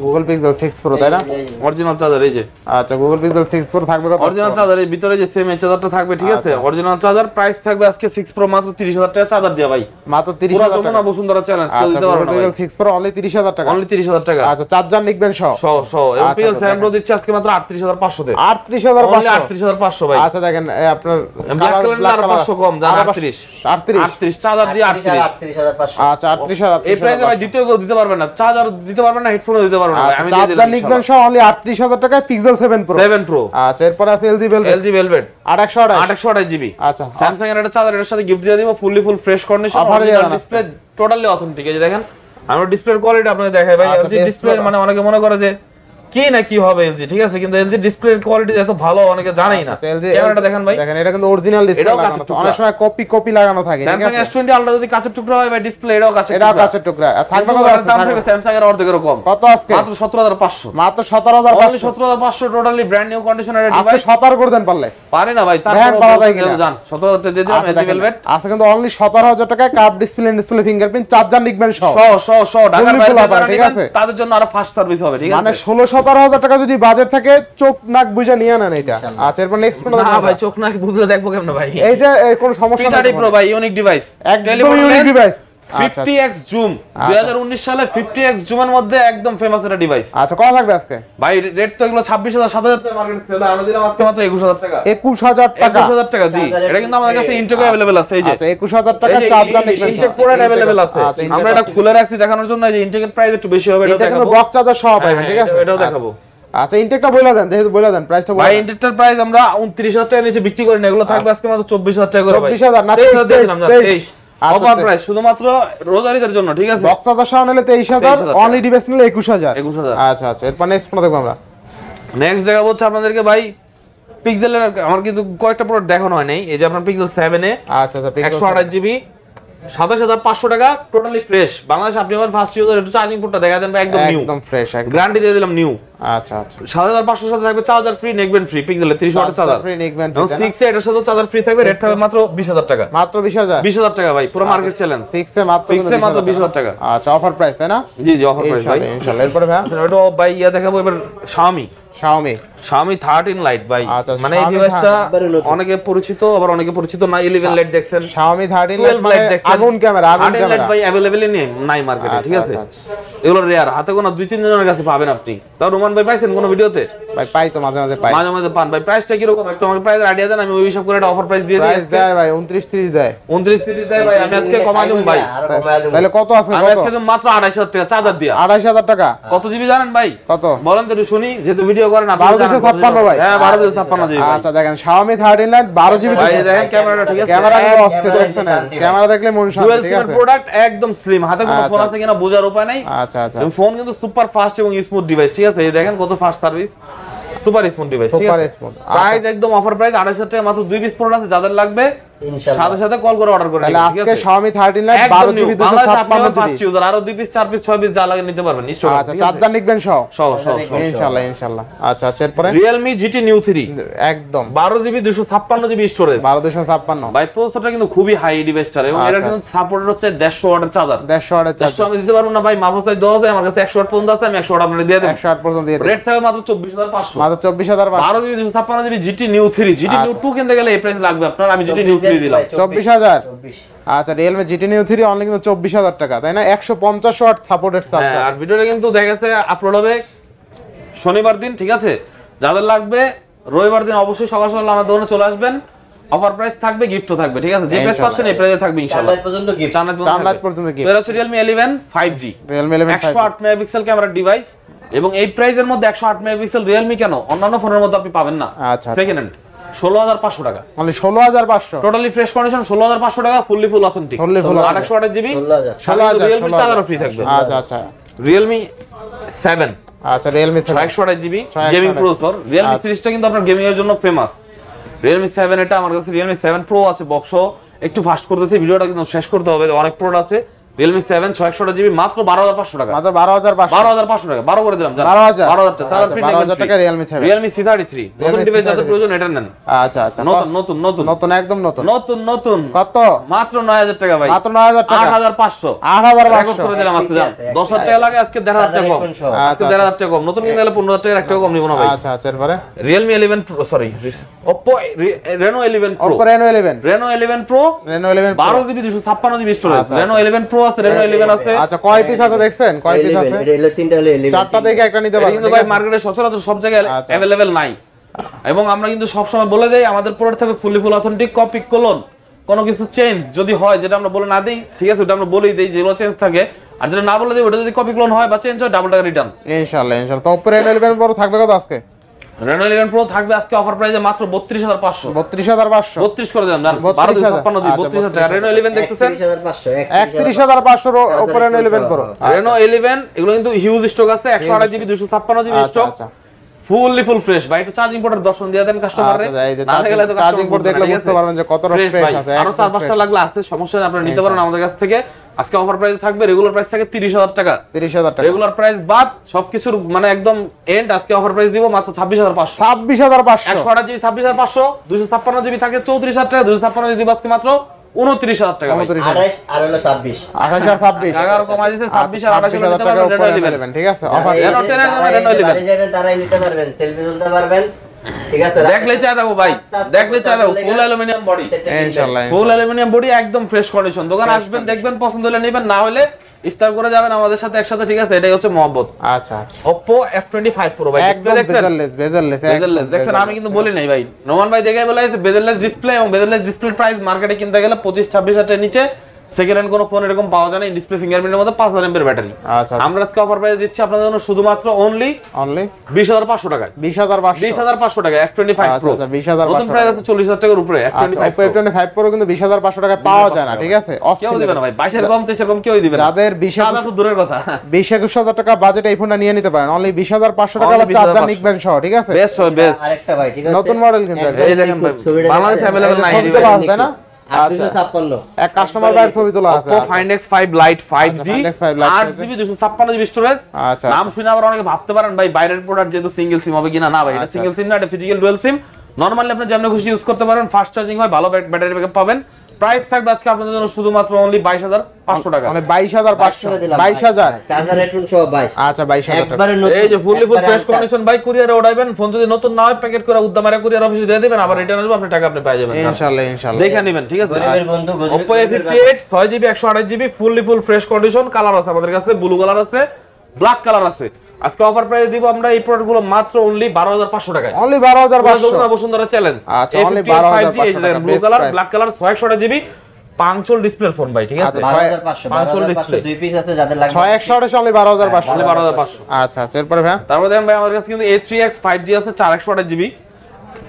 গুগল পিক্সেল 6 প্রো তাই না? অরিজিনাল চার্জার, এই যে আচ্ছা, গুগল পিক্সেল 6 প্রো থাকবে কত? অরিজিনাল চার্জার, এই ভিতরে যে সেম চার্জারটা থাকবে, ঠিক আছে? অরিজিনাল চার্জার প্রাইস থাকবে আজকে 6 প্রো মাত্র 30000 টাকা চার্জার দিয়া ভাই। মাত্র পুরো 30000 টাকা। যমুনা বসুন্ধরা চ্যালেঞ্জ কেউ আচ্ছা, দিতে পারবে গুগল না ভাই। পিক্সেল 6 প্রো অনলি 30000 টাকা। অনলি 30000 টাকা। আচ্ছা, চার্জার নিকবেন সহ। সহ এবং আচ্ছা, পিক্সেল আচ্ছা, 7 প্রো দিচ্ছে আজকে মাত্র 38500 তে। 38500 অনলি 38500 ভাই। আচ্ছা, দেখেন আপনার ব্ল্যাক কালার না, আর 500 কম জান, 38 38 চার্জার দিয়ে 38। 38500। আচ্ছা, 38000 এই প্রাইসে ভাই দ্বিতীয় কেউ দিতে পারবে না, চার্জার দিতে পারবে না, হেডফোনও দিতে পারবে না ভাই। আমি দিয়ে চার্জার দিলাম নিকবেন সহ অনলি 38000 টাকায় পিক্সেল 7 প্রো। 7 প্রো। আচ্ছা, এরপর আছে LG Velvet LG Velvet 828 GB. আচ্ছা, স্যামসাং এর একটা চার্জার এর সাথে গিফট দিয়ে দিব, ফুল ফ্রেশ কন্ডিশন, Offer দিয়ে দেন ডিসপ্লে টোটালি অথেন্টিক। এই যে দেখেন আমরা ডিসপ্লের কোয়ালিটি আপনাদের দেখাই ভাই। আচ্ছা, LG ডিসপ্লে মানে অনেকে মনে করে যে কি না কি হবে LG, ঠিক আছে? কিন্তু LG ডিসপ্লের কোয়ালিটি এত ভালো অনেকে জানেই না। আচ্ছা, LG ক্যামেরাটা দেখেন ভাই, দেখেন এটা কিন্তু অরিজিনাল ডিসপ্লে এটাও লাগানো কাঁচের আছে। টুকরা। অনেক সময় কপি লাগানো থাকে, ঠিক স্যামসাং আছে? S20 আলট্রা যদি কাঁচের টুকরা হয় ভাই, ডিসপ্লে এটাও কাঁচের এটাও টুকরা। কাঁচের টুকরা। আর থাকবে কিন্তু কত এর আছে? দাম থাকবে স্যামসাং এর অর্ধেকেরও কম, কত আজকে? মাত্র 17500। মাত্র অনলি 17500। 17500 টোটালি ব্র্যান্ড নিউ কন্ডিশনের আজকে ডিভাইস। 17 করে দেন পারলে। পারে না ভাই, ব্র্যান্ড পাওয়া যায় কিনা? তারপর জান 17000 টাকা দিয়ে দিলাম আচ্ছা, LG দেখেন, Velvet। আজকে কিন্তু অনলি 17000 টাকায় কার্ভ ডিসপ্লে ফিঙ্গারপ্রিন্ট চার্জার নিকবেন সহ। ঢাকার Fully বাইরে full offer, যারা ঠিক নেবেন, আছে? তাদের জন্য আরো ফাস্ট সার্ভিস হবে, ঠিক মানে আছে? 16-17 টাকা যদি বাজেট থাকে চোখ নাক বুঝে নিয়ে নেন এটা। আচ্ছা, এরপর নেক্সট কোন না ভাই, চোখ নাকি বুঝলে দেখবো কেমনে ভাই? এই যে কোন সমস্যা P30 Pro ভাই, ইউনিক ডিভাইস, একদম ইউনিক ডিভাইস। 50x জুম 2019 সালে 50x জুমের মধ্যে একদম ফেমাস একটা ডিভাইস আচ্ছা, কত থাকবে আজকে? ভাই রেট তো এগুলো 26000 7000 টাকা মার্কেটে সেল, আমরা দিলাম আজকে মাত্র 21000 টাকা। 21000 টাকা। 21000 টাকা জি। এটা কিন্তু আমাদের কাছে ইনটেক अवेलेबल আছে, এই যে আচ্ছা, 21000 টাকা চার্জার নিকবেন। ইনটেক প্রোডাক্ট अवेलेबल আছে। আমরা এটা খুলে রাখছি দেখানোর জন্য, এই যে ইনটেকের প্রাইস একটু বেশি হবে, এটা কিন্তু বক্স চার্জার সহ পাবেন, ঠিক আছে? এটাও দেখাবো। আচ্ছা, ইনটেকটা বলে দেন, যেহেতু বলে দেন প্রাইসটা বলে ভাই দেন। ইনটেকটার প্রাইস আমরা 29000 টাকা নিচে বিক্রি করি না, এগুলো থাকবে আজকে মাত্র 24000 টাকা করে ভাই। 24000 না, 23000 দিয়ে দিলাম না, 23 23 অফার প্রাইস শুধুমাত্র রোজারিদের জন্য, ঠিক আছে? বক্স চার্জার সহ নিলে 23000, অনলি ডিভাইস নিলে 21000। 21000। আচ্ছা, আচ্ছা, এরপর নেক্সট কোন দেখব আমরা? নেক্সট দেখাবো হচ্ছে আপনাদেরকে ভাই পিক্সেলের, আমার কিন্তু কয়েকটা প্রোডাক্ট দেখানো হয় নাই। এই যে আপনার পিক্সেল 7 এ আচ্ছা, আচ্ছা, 128 জিবি 27,500 টাকা টোটালি ফ্রেশ। বাংলাদেশ আপনি আমার ফার্স্ট ইউজার, একটু চার্জিং পোর্টটা দেখা দেন ভাই, একদম নিউ, একদম ফ্রেশ, একদম গ্যারান্টি দিয়ে দিলাম নিউ। আচ্ছা আচ্ছা 7,500 সাথে থাকবে চার্জার ফ্রি, নেকব্যান্ড ফ্রি, পিক্সেলের 30 ওয়াটের চার্জার ফ্রি নেকব্যান্ড এবং 6 এ এটার সাথে চার্জার ফ্রি থাকবে। রেট থাকবে মাত্র 20,000 টাকা। মাত্র 20,000 20,000 টাকা ভাই, পুরো মার্কেট চ্যালেঞ্জ। 6 এ মাত্র 20,000 টাকা। আচ্ছা অফার প্রাইস তাই না? জি জি অফার প্রাইস ভাই ইনশাআল্লাহ। এরপরে ভাই এটা ভাই ইয়া দেখাবো এবার Xiaomi 13 Lite ভাই। আচ্ছা, মানে এই Xiaomi ডিভাইসটা 13 অনেকে পরিচিত, আবার অনেকে পরিচিত না। 11 Lite দেখছেন, Xiaomi 13 12 মানে Lite দেখছেন, আগুন ক্যামেরা, আগুন 13 ক্যামেরা Lite ভাই अवेलेबल নাই মার্কেটে, ঠিক আছে? এগুলো রেয়ার, হাতে গোনা 2-3 জনের কাছে পাবেন আপনি। তাও রোমান ভাই পাইছেন কোন ভিডিওতে? ভাই পাই তো মাঝে মাঝে পাই, মাঝে মাঝে পান ভাই। প্রাইসটা কি রকম একটু আমাকে প্রাইস আইডিয়া দেন, আমি ওই হিসাব করে একটা অফার প্রাইস দিয়ে দিই। প্রাইস দেয় ভাই 29-30 দেয়, 29-30 দেয় ভাই। আমি আজকে কমাই দেব ভাই, তাহলে কত আছে? আমি আজকে দেব মাত্র 2,500 টাকা চার্জার দিয়া। 2,500 টাকা কত জিবি জানেন ভাই? কত বলেন তো একটু শুনি, যেহেতু ভিডিও করেন আপনি। 1256 ভাই। হ্যাঁ 1256 জিবি। আচ্ছা দেখেন Xiaomi 13 Lite 12 জিবি ভাই দেখেন ক্যামেরাটা ঠিক আছে, ক্যামেরা কিন্তু একদম অস্থির দেখছেন, ক্যামেরা দেখলে মন শান্তি, ডুয়াল ঠিক সিমের আছে? প্রোডাক্ট, একদম স্লিম, হাতে কোনো ফোন আছে কিনা বোঝার উপায় নাই। আচ্ছা আচ্ছা এবং ফোন কিন্তু সুপার ফাস্ট এবং স্মুথ ডিভাইস, ঠিক আছে? এই দেখেন কত fast service, super smooth device, ঠিক সুপার আছে? স্মুথ। প্রাইস একদম অফার প্রাইস 2,500 টাকা, মাত্র 2 পিস প্রোডাক্ট আছে, যাদের লাগবে সাথে সাথে কল করে অর্ডার করে তাহলে নিন, ঠিক আজকে আছে? Xiaomi 13 Lite 12 GB 256 first GB. User আরো 2 পিস 4 পিস 6 পিস যা লাগে নিতে পারবেন স্টক আছে, আচ্ছা ঠিক আছে? চার্জার নিবেন সহ সহ ইনশাআল্লাহ ইনশাআল্লাহ। আচ্ছা আচ্ছা এরপরে Realme GT Neo 3 একদম 12 জিবি 256 জিবি স্টোরেজ। 1256 ভাই প্রসেসরটা কিন্তু খুবই হাই ডিভাইসটার, এবং এটা কিন্তু সাপোর্টেড হচ্ছে 150 ওয়াটের চার্জার। 150 ওয়াটের 150 চার্জার, আমি দিতে পারবো না ভাই, মাফসাই 10 আছে, আমার কাছে 100 ওয়াট পর্যন্ত আছে, আমি 100 ওয়াট আপনাদের দিয়ে দেব। 108 পর্যন্ত দিয়ে দেন, রেট থাকবে মাত্র 24,500। মাত্র 24,500। 12 GB 256 GB GT Neo 3, GT Neo 2 কিনতে গেলে এই প্রাইস লাগবে আপনার, আমি GT Neo 3 দিলাম 24,000। আচ্ছা Realme GT Neo 3 অনলি কিন্তু 24,000 টাকা, তাই না? 150 ওয়াট সাপোর্টেড হ্যাঁ। চার্জার। আর ভিডিওটা কিন্তু দেখা গেছে আপলোড হবে শনিবার দিন, ঠিক আছে? যাদের লাগবে রবিবার দিন অবশ্যই সকাল সকাল আমার দোকানে চলে আসবেন। অফার প্রাইস থাকবে, গিফটও থাকবে, ঠিক আছে? যে প্রাইস পাচ্ছেন এই প্রাইসে থাকবে ইনশাআল্লাহ। জান্নাত পর্যন্ত গিফট, জান্নাত পর্যন্ত তো এটা হচ্ছে Realme 11 5G, Realme 11 108 মেগাপিক্সেল ক্যামেরার ডিভাইস, এবং এই প্রাইসের মধ্যে 108 মেগাপিক্সেল Realme কেন অন্যান্য ফোনের মধ্যে আপনি পাবেন না। আচ্ছা। সেকেন্ড হ্যান্ড 16,500 টাকা, অনলি 16,500। টোটালি ফ্রেশ কন্ডিশন 16,500 টাকা, ফুল অথেন্টিক, Fully full 800 ওয়াটের জিবি, 16,000 Realme চার্জারও ফ্রি থাকবে। আচ্ছা আচ্ছা Realme 7 আচ্ছা Realme 7 128 ওয়াটের জিবি 128 গেমিং প্রসেসর। Realme সিরিজটা কিন্তু আপনার গেমিং এর জন্য ফেমাস। Realme 7 এটা আমার কাছে Realme 7 Pro আছে বক্স, একটু ফাস্ট করতেছি ভিডিওটা কিন্তু শেষ করতে হবে, অনেক প্রোডাক্ট আছে। Realme 7 128 জিবি মাত্র 12,500 টাকা, মাত্র 12,500। 12,500 টাকা, 12 করে দিলাম, 12,000 12,000 টাকা চার্জার ফ্রি, 12,000 টাকা Realme 7। Realme C33 নতুন ডিভাইস যাদের প্রয়োজন এটা নেন। আচ্ছা আচ্ছা নতুন নতুন নতুন নতুন একদম নতুন নতুন নতুন কত? মাত্র 9,000 টাকা ভাই, মাত্র 9,000 টাকা, 8,500 রেকর্ড করে 8,500। দিলাম আজকে। যান 10,000 টাকা লাগে আজকে, 1,500 টাকা কম, আজকে 1,500 টাকা কম। নতুন কিনতে গেলে 15,000 টাকা একটা কম নিব না ভাই। আচ্ছা আচ্ছা এরপরে Realme 11 Pro, sorry Oppo Reno 11 Pro, Oppo Reno 11 Reno 11 Pro Reno 11 12 GB 256 GB storage. Reno 11 Pro আছে, Reno 11 আছে। আচ্ছা কয় পিস আছে দেখছেন? কয় পিস আছে? এটা হলো তিনটা হলো 11, চারটা থেকে একটা নিতে এটা পারবেন, কিন্তু ভাই মার্কেটে সচরাচর সব জায়গায় আচ্ছা। अवेलेबल নাই, এবং আমরা কিন্তু সব সময় বলে দেই আমাদের প্রোডাক্ট থাকবে ফুল অথেন্টিক, কপি ক্লোন, কোনো কিছু চেঞ্জ যদি হয় যেটা আমরা বলে না দেই, ঠিক আছে? ওটা আমরা বলেই দেই যেগুলো চেঞ্জ থাকে, আর যেটা না বলে দেই ওটা যদি কপি ক্লোন হয় বা চেঞ্জ হয় ডাবল টাকা রিটার্ন। ইনশাআল্লাহ ইনশাআল্লাহ। তো Oppo Reno 11 Pro থাকবে কত আজকে? Reno 11 Pro থাকবে আজকে অফার প্রাইসে মাত্র 32,500, 32,500 32 করে দিলাম, জান 12,256 জিবি 32,000 টাকা। Reno 11 দেখতেছেন 31,500 Oppo Reno 11 Pro। Reno 11 এগুলো কিন্তু হিউজ স্টক আছে, 128 GB 256 GB stock, full fresh ভাই। একটু চার্জিং পোর্টের দর্শন দিয়ে দেন কাস্টমাররে, না দেখলে তো চার্জিং পোর্ট দেখলে বুঝতে পারবেন যে কতটা ফ্রেশ আছে। আরো 4-5টা লাগলে আছে, সমস্যা নেই, আপনারা নিতে পারেন আমাদের কাছ থেকে। আজকে অফার প্রাইস থাকবে, রেগুলার প্রাইস থাকে 30,000 টাকা, 30,000 টাকা রেগুলার প্রাইস বাদ সবকিছুর মানে একদম এন্ড। আজকে অফার প্রাইস দিব মাত্র 26,500, 26,500 128 জিবি 26,500, 256 জিবি থাকে 34,000 টাকা, 256 জিবি আজকে মাত্র 29,000 টাকা ভাই। 28 আর হলো 26, 28 আর 26 11 কমাই দিয়েছে, 26 আর 28 নিতে পারবেন Reno 11, ঠিক আছে? অফার Reno 10 এর দামে Reno 11 বাড়ি যাবেন তারাই নিতে পারবেন, সেলফি তুলতে পারবেন, ঠিক আছে? দেখলে চাই দেখো ভাই, দেখলে চাই দেখো, ফুল অ্যালুমিনিয়াম বডি, ইনশাআল্লাহ ফুল অ্যালুমিনিয়াম বডি, একদম ফ্রেশ কন্ডিশন। দোকান আসবেন, দেখবেন, পছন্দ হলে নেবেন, না হলে ইফতার করে যাবেন আমাদের সাথে একসাথে, ঠিক আছে? এটাই হচ্ছে মহব্বত। আচ্ছা আচ্ছা Oppo F25 Pro ভাই, একদম ডিসপ্লে দেখছেন? বেজেললেস বেজেললেস দেখছেন, আমি কিন্তু বলি নাই ভাই, নোমান ভাই দেখাই বলে আছে বেজেললেস ডিসপ্লে, এবং বেজেললেস ডিসপ্লে প্রাইস মার্কেটে কিনতে গেলে 25-26 হাজার নিচে সেকেন্ড হ্যান্ড কোনো ফোন এরকম পাওয়া যায় না। ডিসপ্লে ফিঙ্গারপ্রিন্টের মধ্যে 5000 এমএর ব্যাটারি। আচ্ছা আমরা আজকে অফার প্রাইস দিচ্ছি আপনাদের জন্য শুধুমাত্র অনলি 20,500 টাকায়, 20,500 টাকা F25 Pro। আচ্ছা 20,500 নতুন প্রাইস আছে 40,000 টাকার উপরে F25 Oppo F25 Pro কিন্তু 20,500 টাকায় পাওয়া যায় না, ঠিক আছে? কেউ দিবে না ভাই, 22 এর কম 23 এর কম কেউ দিবে না। যাদের 20,000 তো দূরের কথা, 20,000 টাকা বাজেট এই ফোনটা নিয়ে নিতে পারেন, অনলি 20,500 টাকা চার্জার নিকবেন সহ, ঠিক আছে? বেস্ট হবে বেস্ট। আরেকটা ভাই, ঠিক আছে? নতুন মডেল কিন্তু এই দেখেন ভাই, বাংলাদেশে अवेलेबल নাই শুনতে পাওয়া যায় না? 856 এক কাস্টমার ভাইয়ের ছবি তোলা আছে Oppo Find X5 Lite 5G Find X5 Lite 8GB 256GB storage আচ্ছা নাম শুনে আবার অনেকে ভাবতে পারেন ভাই বাইরের প্রোডাক্ট যেহেতু সিঙ্গেল সিম হবে কিনা, না ভাই এটা সিঙ্গেল সিম না, এটা ফিজিক্যাল ডুয়াল সিম। নরমালি আপনি যেমন খুশি ইউজ করতে পারেন, ফাস্ট চার্জিং হয়, ভালো ব্যাটারি ব্যাকআপ পাবেন। প্রাইস থাকবে আজকে আপনাদের জন্য শুধুমাত্র অনলি 22500 টাকা, মানে 22500 22000 চার্জার হেডফোন সহ 22 আচ্ছা 22000 টাকা একবারে নতুন এই যে ফুললি ফুল ফ্রেশ কন্ডিশন ভাই, কুরিয়ারে ওঠাবেন। ফোন যদি নতুন না হয় প্যাকেট করে উদ্দামারে কুরিয়ার অফিসে দিয়ে দিবেন, আবার রিটার্ন আসবে, আপনি টাকা আপনি পেয়ে যাবেন ইনশাআল্লাহ ইনশাআল্লাহ। দেখে নেবেন, ঠিক আছে? গরিবের বন্ধু Oppo A58 6GB 128GB fully full fresh condition, colour আছে আমাদের কাছে, ব্লু কালার আছে, ব্ল্যাক কালার আছে। আজকে অফার প্রাইসে দিব আমরা এই প্রোডাক্টগুলো মাত্র অনলি 12500 টাকায়, অনলি 12500 বসুন্ধরা চ্যালেঞ্জ। আচ্ছা, only A58 5G, এই যে 12500 টাকা, blue best colour, price। Black colour, 128GB পাঞ্চল ডিসপ্লের ফোন ভাই, ঠিক আছে? 12500 পাঁচশো display। দুই পিস আছে যাদের লাগবে 6128 অনলি 12500 অনলি 12500। আচ্ছা আচ্ছা এরপরে ভাই তারপর দেখেন ভাই আমাদের কাছে কিন্তু A3X 5G আছে 4128GB।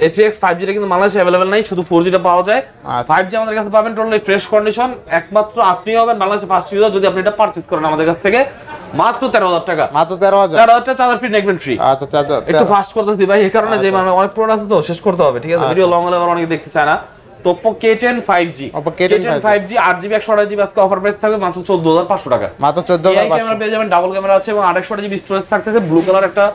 A3X 5G টা কিন্তু বাংলাদেশে अवेलेबल নাই, শুধু 4G টা পাওয়া যায়। আচ্ছা। 5G আমাদের কাছে পাবেন টোটালি ফ্রেশ কন্ডিশন, একমাত্র আপনি হবেন বাংলাদেশে ফার্স্ট ইউজার যদি আপনি এটা পারচেজ করেন আমাদের কাছ থেকে, মাত্র 13000 টাকা। মাত্র 13000 13000 টাকা চার্জার ফ্রি, নেকবেন ফ্রি। আচ্ছা চাচা একটু ফাস্ট করতেছি ভাই, এই কারণে যে মানে অনেক প্রোডাক্ট আছে তো শেষ করতে হবে, ঠিক আছে? ভিডিও লং হলে আবার অনেকে দেখতে চায় না। তো Oppo K10 5G, Oppo K10 5G 8GB 128GB আজকে অফার প্রাইস থাকবে মাত্র 14500 টাকা। মাত্র এই 14500 ক্যামেরা পেয়ে যাবেন, ডাবল ক্যামেরা আছে এবং 128GB স্টোরেজ থাকছে, ব্লু কালার একটা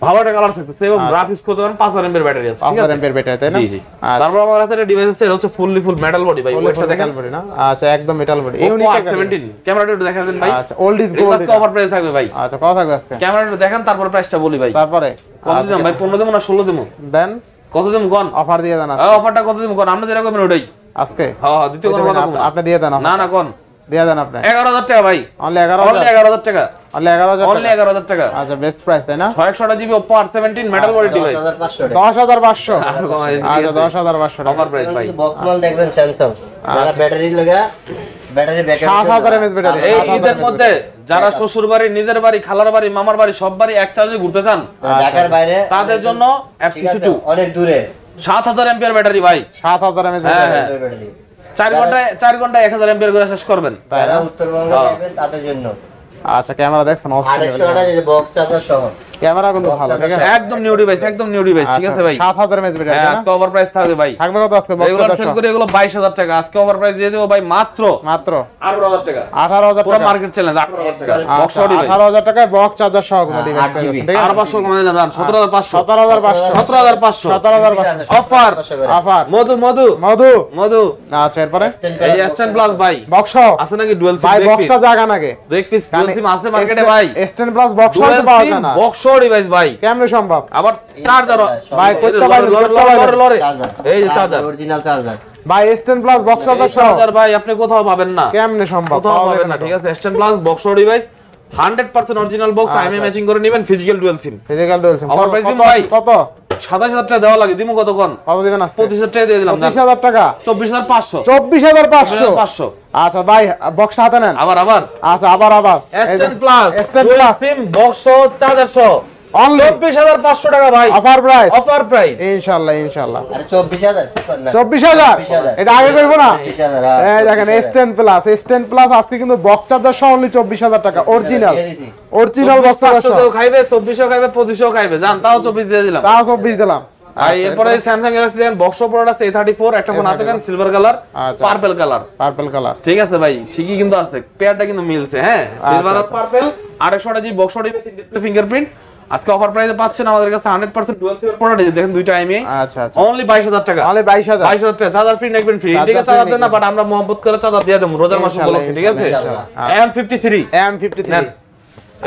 ভালো একটা কালার থাকতেছে এবং গ্রাফ ইউজ করতে পারেন, 5000 mAh ব্যাটারি আছে, ঠিক আছে? 5000 mAh ব্যাটারি তাই না? জি জি। তারপর আমার হাতে ডিভাইস আছে, এটা হচ্ছে ফুললি ফুল মেটাল বডি ভাই, ওইটা দেখেন মেটাল বডি না? আচ্ছা একদম মেটাল বডি। Oppo R17 ক্যামেরাটা একটু দেখান দেন ভাই। আচ্ছা ওল্ড ইজ এটা গোল্ড। আজকে অফার প্রাইস থাকবে ভাই। আচ্ছা কত থাকবে আজকে? ক্যামেরাটা একটু দেখান, তারপর প্রাইসটা বলি ভাই। তারপরে কত দিলাম ভাই? 15 দেবো না 16 দেবো? দেন কত দেবো কোন? অফার দিয়ে দেন অফারটা কত দেবো কোন? আমরা যেটা করবেন ওটাই। আজকে। হ্যাঁ হ্যাঁ, দ্বিতীয় কোনো কথা বলবো না। আপনি দিয়ে দেন না না কোন? দিয়ে দেন আপনি। 11000 টাকা ভাই, অনলি অনলি 11000 11000 টাকা, অনলি 11000 অনলি 11000 টাকা। আচ্ছা বেস্ট প্রাইস তাই না? 6128GB Oppo R17 metal body device 10500 10500 আর কমাই দিছি, আচ্ছা ঠিক আছে? 10500 টাকা অফার প্রাইস ভাই। বক্স মাল দেখবেন স্যামসাং, যারা ব্যাটারি লাগা ব্যাটারি ব্যাকআপ 7000 mAh ব্যাটারি। এই ঈদের মধ্যে যারা শ্বশুর বাড়ি, নিজের বাড়ি, খালার বাড়ি, মামার বাড়ি সব বাড়ি এক চার্জে ঘুরতে চান, ঢাকার বাইরে তাদের জন্য ঠিক আছে, FCC2 অনেক দূরে 7000 mAh ব্যাটারি ভাই, 7000 mAh হ্যাঁ, ব্যাটারি। হ্যাঁ। ব্যাটারি 4 ঘন্টায় 1000 mAh করে শেষ করবেন। যারা উত্তরবঙ্গে হ্যাঁ। যাবেন তাদের জন্য আচ্ছা ক্যামেরা দেখছেন অস্থির 800 টাকা যে বক্স চার্জার সহ ক্যামেরা কিন্তু ভালো ঠিক আছে? একদম নিউ ডিভাইস, একদম নিউ ডিভাইস, ঠিক আছে ভাই? 7000 mAh ব্যাটারি হ্যাঁ, তাই না? আজকে ওভার প্রাইস থাকবে ভাই। থাকবে কত আজকে বক্স রেগুলার সেল করে এগুলো 22000 টাকা, আজকে ওভার প্রাইস দিয়ে দেবো ভাই মাত্র মাত্র 18000 টাকা। 18000 পুরো টাকা। মার্কেট চ্যালেঞ্জ 18000 টাকা বক্স আচ্ছা, ডিভাইস। 18000 টাকায় বক্স চার্জার সহ কোনো ডিভাইস 8 GB ঠিক আর আছে? 500 কমাই দিলাম, 17500 17500 17500 17500 অফার অফার মধু মধু মধু মধু। আচ্ছা এরপরে এই S10 প্লাস ভাই বক্স আছে নাকি ডুয়াল সিম? ভাই দুই বক্সটা piece। জায়গা নাকি? দুই পিস ডুয়াল সিম আছে মার্কেটে ভাই, S10 প্লাস বক্স ডুয়াল হতে পাওয়া সিম যায় না বক্স ডিভাইস ভাই, কেমনে সম্ভব? আবার চার্জার ভাই করতে পারেন লরে চার্জার, এই যে চার্জার অরিজিনাল চার্জার ভাই S10 প্লাস বক্স চার্জার সহ চার্জার ভাই আপনি কোথাও পাবেন না, কেমনে সম্ভব? কোথাও পাওয়া পাবেন যাবে না, না ঠিক আছে? S10 plus box device 100% original box, IMEI matching করে নেবেন, physical dual SIM. Physical dual SIM আমার প্রাইস দিন কত ভাই। কত? 27000 টাকা দেওয়া লাগে, দিমু কত কোন? কত দিবেন আজকে? 25000 টাকা দিয়ে দিলাম, 25000 টাকা 24500 24500 500। আচ্ছা ভাই বক্সটা হাতে নেন। আবার আচ্ছা আবার S10 plus S10 dual plus sim box charger সহ অনলি 24500 টাকা ভাই, অফার প্রাইস অফার প্রাইস। ইনশাআল্লাহ ইনশাআল্লাহ আরে 24000 ঠিক কর না 24000 24000 এটা আগে কইবো না? 24000 এই দেখেন S10 প্লাস আজকে কিন্তু বক্স চার্জার সহ অনলি 24000 টাকা অরিজিনাল অরিজিনাল বক্স চার্জার 500 তেও খাইবে, 2400 খাইবে, 2500 খাইবে, জান তাও 24 দিয়ে দিলাম। তাও 24 দিলাম। আর এরপরে স্যামসাং গ্যালাক্সি দেখেন বক্স প্রোডাক্ট আছে A34, একটা ফোন হাতে নেন সিলভার কালার, আচ্ছা। পার্পল কালার, পার্পল কালার ঠিক আছে ভাই? ঠিকই কিন্তু আছে, পেয়ারটা কিন্তু মিলছে, হ্যাঁ? সিলভার আর purple, 128GB box display fingerprint. আজকে অফার প্রাইসে পাচ্ছেন আমাদের কাছে 100% ডুয়াল সিম প্রোডাক্ট, এই দেখেন দুইটা আইএমআই আচ্ছা আচ্ছা অনলি 22000 টাকা, অনলি 22000 22000 টাকা চার্জার ফ্রি, নেকবেন ফ্রি, ঠিক আছে? চার্জার দেন না, বাট আমরা মোহাম্মত করে চার্জার দিয়ে দেব রোজার মাস উপলক্ষে, ঠিক আছে? M53 M53 নেন।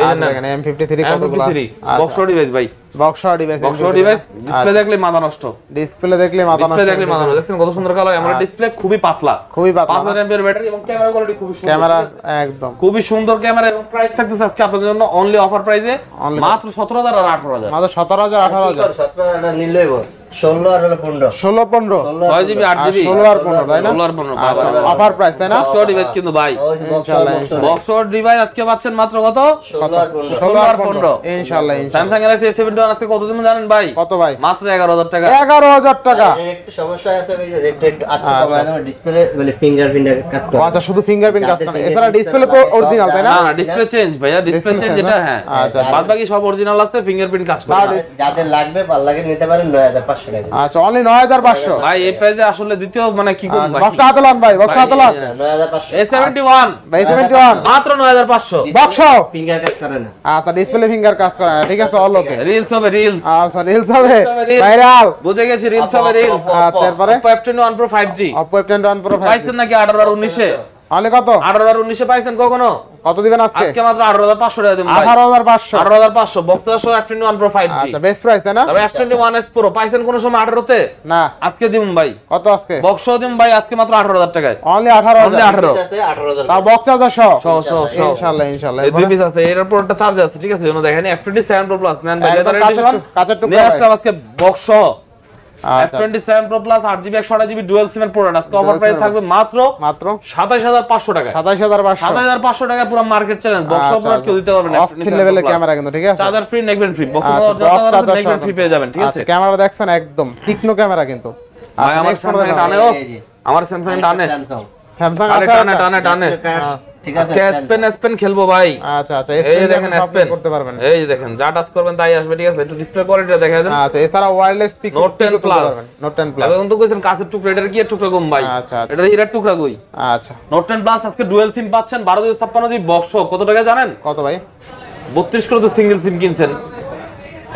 এই যে নেন। দেখেন M53 কতগুলো M53 বক্স ডিভাইস ভাই, box device box device. Display দেখলে মাথা নষ্ট, ডিসপ্লে দেখলে মাথা ডিসপ্লে দেখলে মাথা নষ্ট। দেখছেন কত সুন্দর কালার, এমন ডিসপ্লে খুবই পাতলা, খুবই পাতলা 5000 mAh ব্যাটারি এবং ক্যামেরা কোয়ালিটি খুবই সুন্দর, ক্যামেরা একদম খুবই সুন্দর ক্যামেরা। এবং প্রাইস থাকতেছে আজকে আপনাদের জন্য অনলি অফার প্রাইসে মাত্র 17000 আর 18000, মাত্র 17000 18000 17 টাকা নিলেই 16 আর হলো 15 16 15 6GB 8GB 16 আর 15 তাই না? 16 আর 15 আচ্ছা অফার প্রাইস তাই না? বক্স ডিভাইস কিন্তু ভাই, ওই যে বক্স ইনশাআল্লাহ, বক্স ডিভাইস আজকে পাচ্ছেন মাত্র কত? 16 আর 15 16 আর 15 ইনশাআল্লাহ ইনশাআল্লাহ। স্যামসাং গ্যালাক্সি A71 আজকে কত দিন জানেন ভাই? কত ভাই? মাত্র 11000 টাকা। 11000 টাকা একটু সমস্যা আছে, ওই যে রেড আটটা কমায় দাও, ডিসপ্লে মানে ফিঙ্গারপ্রিন্টের কাজ করে। আচ্ছা শুধু ফিঙ্গারপ্রিন্ট কাজ করে, এছাড়া ডিসপ্লে তো অরিজিনাল তাই না? না না ডিসপ্লে চেঞ্জ ভাইয়া, ডিসপ্লে Display চেঞ্জ change এটা, না? হ্যাঁ। আচ্ছা, বাদ বাকি সব অরিজিনাল আছে, ফিঙ্গারপ্রিন্ট কাজ করে। যাদের লাগবে ভাল লাগে নিতে পারেন 9500 9500 টাকা। আচ্ছা অনলি 9500। ভাই এই প্রাইসে আসলে দ্বিতীয় মানে কি করব ভাই? বক্সটা হাতে লন ভাই, বক্সটা হাতে লন। 9500 A71 ভাই 71 মাত্র 9500। বক্স ফিঙ্গার কাট করে না। আচ্ছা ডিসপ্লে ফিঙ্গার কাজ করে না, ঠিক আছে অল ওকে। রিলস হবে রিলস। আচ্ছা রিলস হবে Reels। ভাইরাল। বুঝে গেছি রিলস হবে রিলস। আচ্ছা এরপরে Oppo F21 Pro 5G Oppo F21 Pro 5G পাইছেন নাকি 18 আর 19 এ? অনলি কত? 18 আর 19 এ পাইছেন কখনো? কত দিবেন আজকে? আজকে মাত্র 18500 টাকা দিন ভাই। 18500। 18500 বক্সের সহ F21 Pro 5G। আচ্ছা বেস্ট প্রাইস তাই না? তবে F21s Pro পাইছেন কোন সময় 18 তে? না আজকে দিমু ভাই। কত আজকে? বক্স সহ দিমু ভাই আজকে মাত্র 18000 টাকায়। অনলি Only 18000 18 আছে 18000 তা বক্স চার্জার সহ সহ সহ সহ। ইনশাআল্লাহ ইনশাআল্লাহ। এই দুই পিস আছে, এর উপর একটা চার্জ আছে, ঠিক আছে? জন্য দেখেন F27 Pro Plus নেন ভাই, একদম লেদার কাঁচের এডিশন। কাঁচের টুকরা নিয়ে ভাই। আসলাম আজকে বক্স সহ আচ্ছা F27 Pro Plus 8GB 128GB dual SIM এর প্রোডাক্ট। আজকে অফার প্রাইস থাকবে মাত্র মাত্র 27500 টাকা। 27500। 7500 টাকা পুরো মার্কেট চ্যালেঞ্জ। বক্স আচ্ছা, অফার কেউ দিতে পারবে না। অস্থির লেভেলের ক্যামেরা কিন্তু, ঠিক আছে? Charger free neckband free. Box আচ্ছা, চার্জার নেকবেন ফ্রি পেয়ে যাবেন, ঠিক আছে? আচ্ছা ক্যামেরা দেখছেন একদম তীক্ষ্ণ ক্যামেরা কিন্তু। ভাই আমার স্যামসাং টানে ও, আমার স্যামসাং টানে, স্যামসাং। স্যামসাং টানে আছে টানে টানে টানে। ঠিক আছে। এসপেন খেলবো ভাই। আচ্ছা আচ্ছা এই যে দেখেন এসপেন করতে পারবেন। এই যে দেখেন যা টাচ করবেন তাই আসবে, ঠিক আছে? একটু ডিসপ্লে কোয়ালিটিটা দেখায় দেন। আচ্ছা এছাড়া wireless speaker Note 10 Plus। Note 10 Plus। এখন তো কইছেন কাছের টুকরা, এটার কি এর টুকরা কম ভাই? আচ্ছা, আচ্ছা। এটা হীরার টুকরা কই? আচ্ছা Note 10 Plus আজকে ডুয়াল সিম পাচ্ছেন 1256GB বক্স কত টাকা জানেন? কত ভাই? 32 করে তো সিঙ্গেল সিম কিনছেন,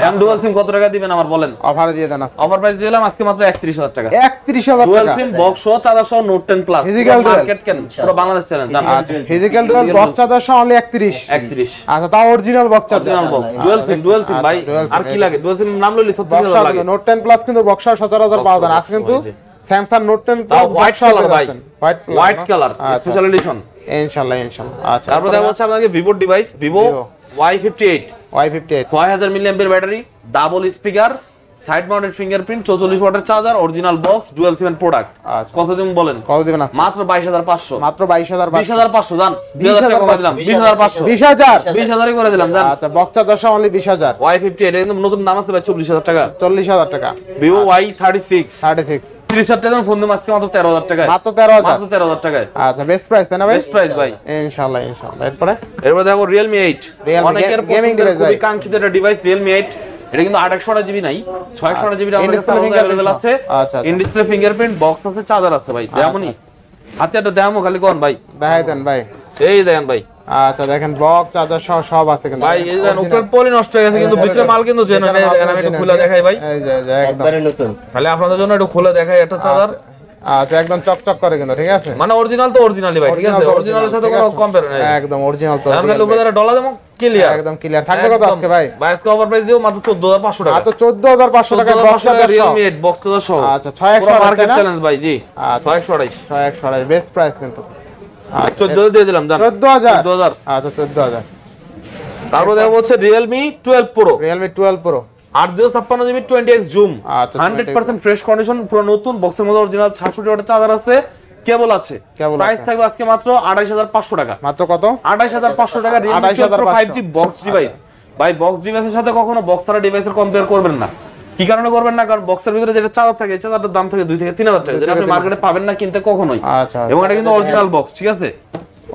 এখন ডুয়াল সিম কত টাকা দিবেন আমার বলেন? অফারে দিয়ে দেন আজকে অফার প্রাইস দিলাম আজকে মাত্র 31000 টাকা। 31000 ডুয়াল টাকা। সিম বক্স সহ চার্জার সহ Note 10 Plus Physical dual। Market কেন পুরো বাংলাদেশ চ্যালেঞ্জ জান। আচ্ছা ফিজিক্যাল ডুয়াল বক্স চার্জার সহ অনলি 31। 31 আচ্ছা তাও original box charger. Original box dual sim ভাই। আচ্ছা, dual আর SIM, কি লাগে? ডুয়াল সিম নাম লইলি 36000 লাগে। নোট 10 প্লাস কিন্তু বক্স সচরাচর পাওয়া যায় না। আজকে কিন্তু এই যে। স্যামসাং নোট 10 তাও প্লাস হোয়াইট কালার ভাই, white white colour special edition. ইনশাআল্লাহ ইনশাআল্লাহ। আচ্ছা তারপর দেখা হচ্ছে আপনাকে ভিভোর device, Vivo Y58 Y58 6000 milliampere battery, double speaker, side mounted fingerprint, 44 ওয়াটের চার্জার, অরিজিনাল বক্স, ডুয়াল সিম প্রোডাক্ট। আচ্ছা কত দিন বলেন? কত দিবেন আজকে? মাত্র 22500। মাত্র 22500। 20500 জান, 2000 টাকা কমাই দিলাম, 20500। 20000 20000 করে দিলাম জান। আচ্ছা বক্স চার্জার সহ অনলি 20000। Y58 এটা কিন্তু নতুন দাম আছে ভাই 40000 টাকা। 40000 টাকা। ভিভো Y36 36 30000 টাকা ফোন দিলাম আজকে মাত্র 13000 টাকায়। মাত্র 13000। মাত্র 13000 টাকায়। আচ্ছা বেস্ট প্রাইস তাই না ভাই? বেস্ট প্রাইস ভাই। ইনশাআল্লাহ ইনশাআল্লাহ। এরপরে এরপর দেখো Realme 8 Realme অনেকের gaming পছন্দের device খুবই ভাই। কাঙ্ক্ষিত একটা ডিভাইস Realme 8। এটা কিন্তু 828GB নাই, 628GB আমাদের কাছে In-display अवेलेबल আছে। fingerprint। আচ্ছা, আচ্ছা। ইন ডিসপ্লে ফিঙ্গারপ্রিন্ট, বক্স আছে, চার্জার আছে ভাই। যেমনই হাতে একটা দামও খালি কোন ভাই। দেখাই দেন ভাই। এই দেখেন ভাই, আচ্ছা দেখেন বক্স চার্জার সহ সব আছে কিন্তু ভাই এই দেখেন উপরের পলি নষ্ট হয়ে গেছে কিন্তু ভিতরে মাল কিন্তু জেনুইন। এই দেখেন আমি একটু খুলে দেখাই ভাই, এই যে একদম একবারে নতুন। খালি আপনাদের জন্য একটু খুলে দেখাই একটা চার্জার। আচ্ছা একদম চকচক করে কিন্তু, ঠিক আছে? মানে অরিজিনাল তো অরিজিনালই ভাই, ঠিক আছে? অরিজিনালের সাথে কোনো কম্পেয়ার নেই। একদম অরিজিনাল তো। আমরা লোকে যারা ডলার দেবো ক্লিয়ার, একদম ক্লিয়ার থাকবে কত আজকে ভাই? ভাই আজকে অফার প্রাইস দিও মাত্র 14500 টাকা। তো 14500 টাকা box charger Realme 8 box charger সহ। আচ্ছা 6128 মার্কেট না? চ্যালেঞ্জ ভাই, জি আচ্ছা। 6128 6128 বেস্ট প্রাইস কিন্তু। আচ্ছা 14 দিয়ে দিলাম জান। 14000। 14000। আচ্ছা 14000। তারপর দেখো হচ্ছে Realme 12 Pro Realme 12 Pro 856GB 20x zoom, আচ্ছা, 100% ফ্রেশ কন্ডিশন, পুরো নতুন বক্সের মধ্যে অরিজিনাল 66 ওয়াটের চার্জার আছে, কেবল আছে। কেবল প্রাইস আছে। থাকবে আজকে মাত্র 28500 টাকা। মাত্র কত? 28500 টাকা Realme 12 Pro 5G box device. ভাই বক্স ডিভাইসের সাথে কখনো বক্স ছাড়া ডিভাইসের কম্পেয়ার করবেন না। কি কারণে করবেন না? কারণ বক্সের ভিতরে যেটা চার্জার থাকে, এই চার্জারটার দাম থাকে 2 থেকে 3000 টাকা, যেটা আপনি মার্কেটে পাবেন না কিনতে কখনোই। আচ্ছা এবং এটা কিন্তু অরিজিনাল বক্স, ঠিক আছে?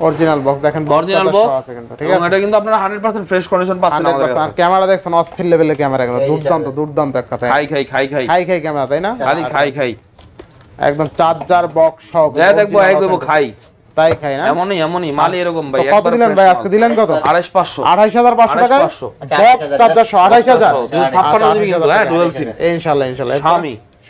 অরিজিনাল বক্স দেখেন, অরিজিনাল বক্স আছে কিন্তু, ঠিক এবং আছে? এটা কিন্তু আপনারা 100% ফ্রেশ কন্ডিশন পাচ্ছেন আমাদের কাছে। ক্যামেরা দেখছেন অস্থির লেভেলের ক্যামেরা কিন্তু, দুর্দান্ত দুর্দান্ত এক কথায়। খাই খাই খাই খাই খাই খাই ক্যামেরা তাই না? খালি খাই খাই একদম চার্জার বক্স সব যা দেখবো এক দেবো খাই, তাই খাই না? এমনই এমনই মালই এরকম ভাই। তো কত দিলেন ভাই আজকে? দিলেন কত? 28500 28500 টাকা 28500 বক্স চার্জার সহ 28000। 56GB কিন্তু হ্যাঁ ডুয়াল সিম। ইনশাআল্লাহ ইনশাআল্লাহ।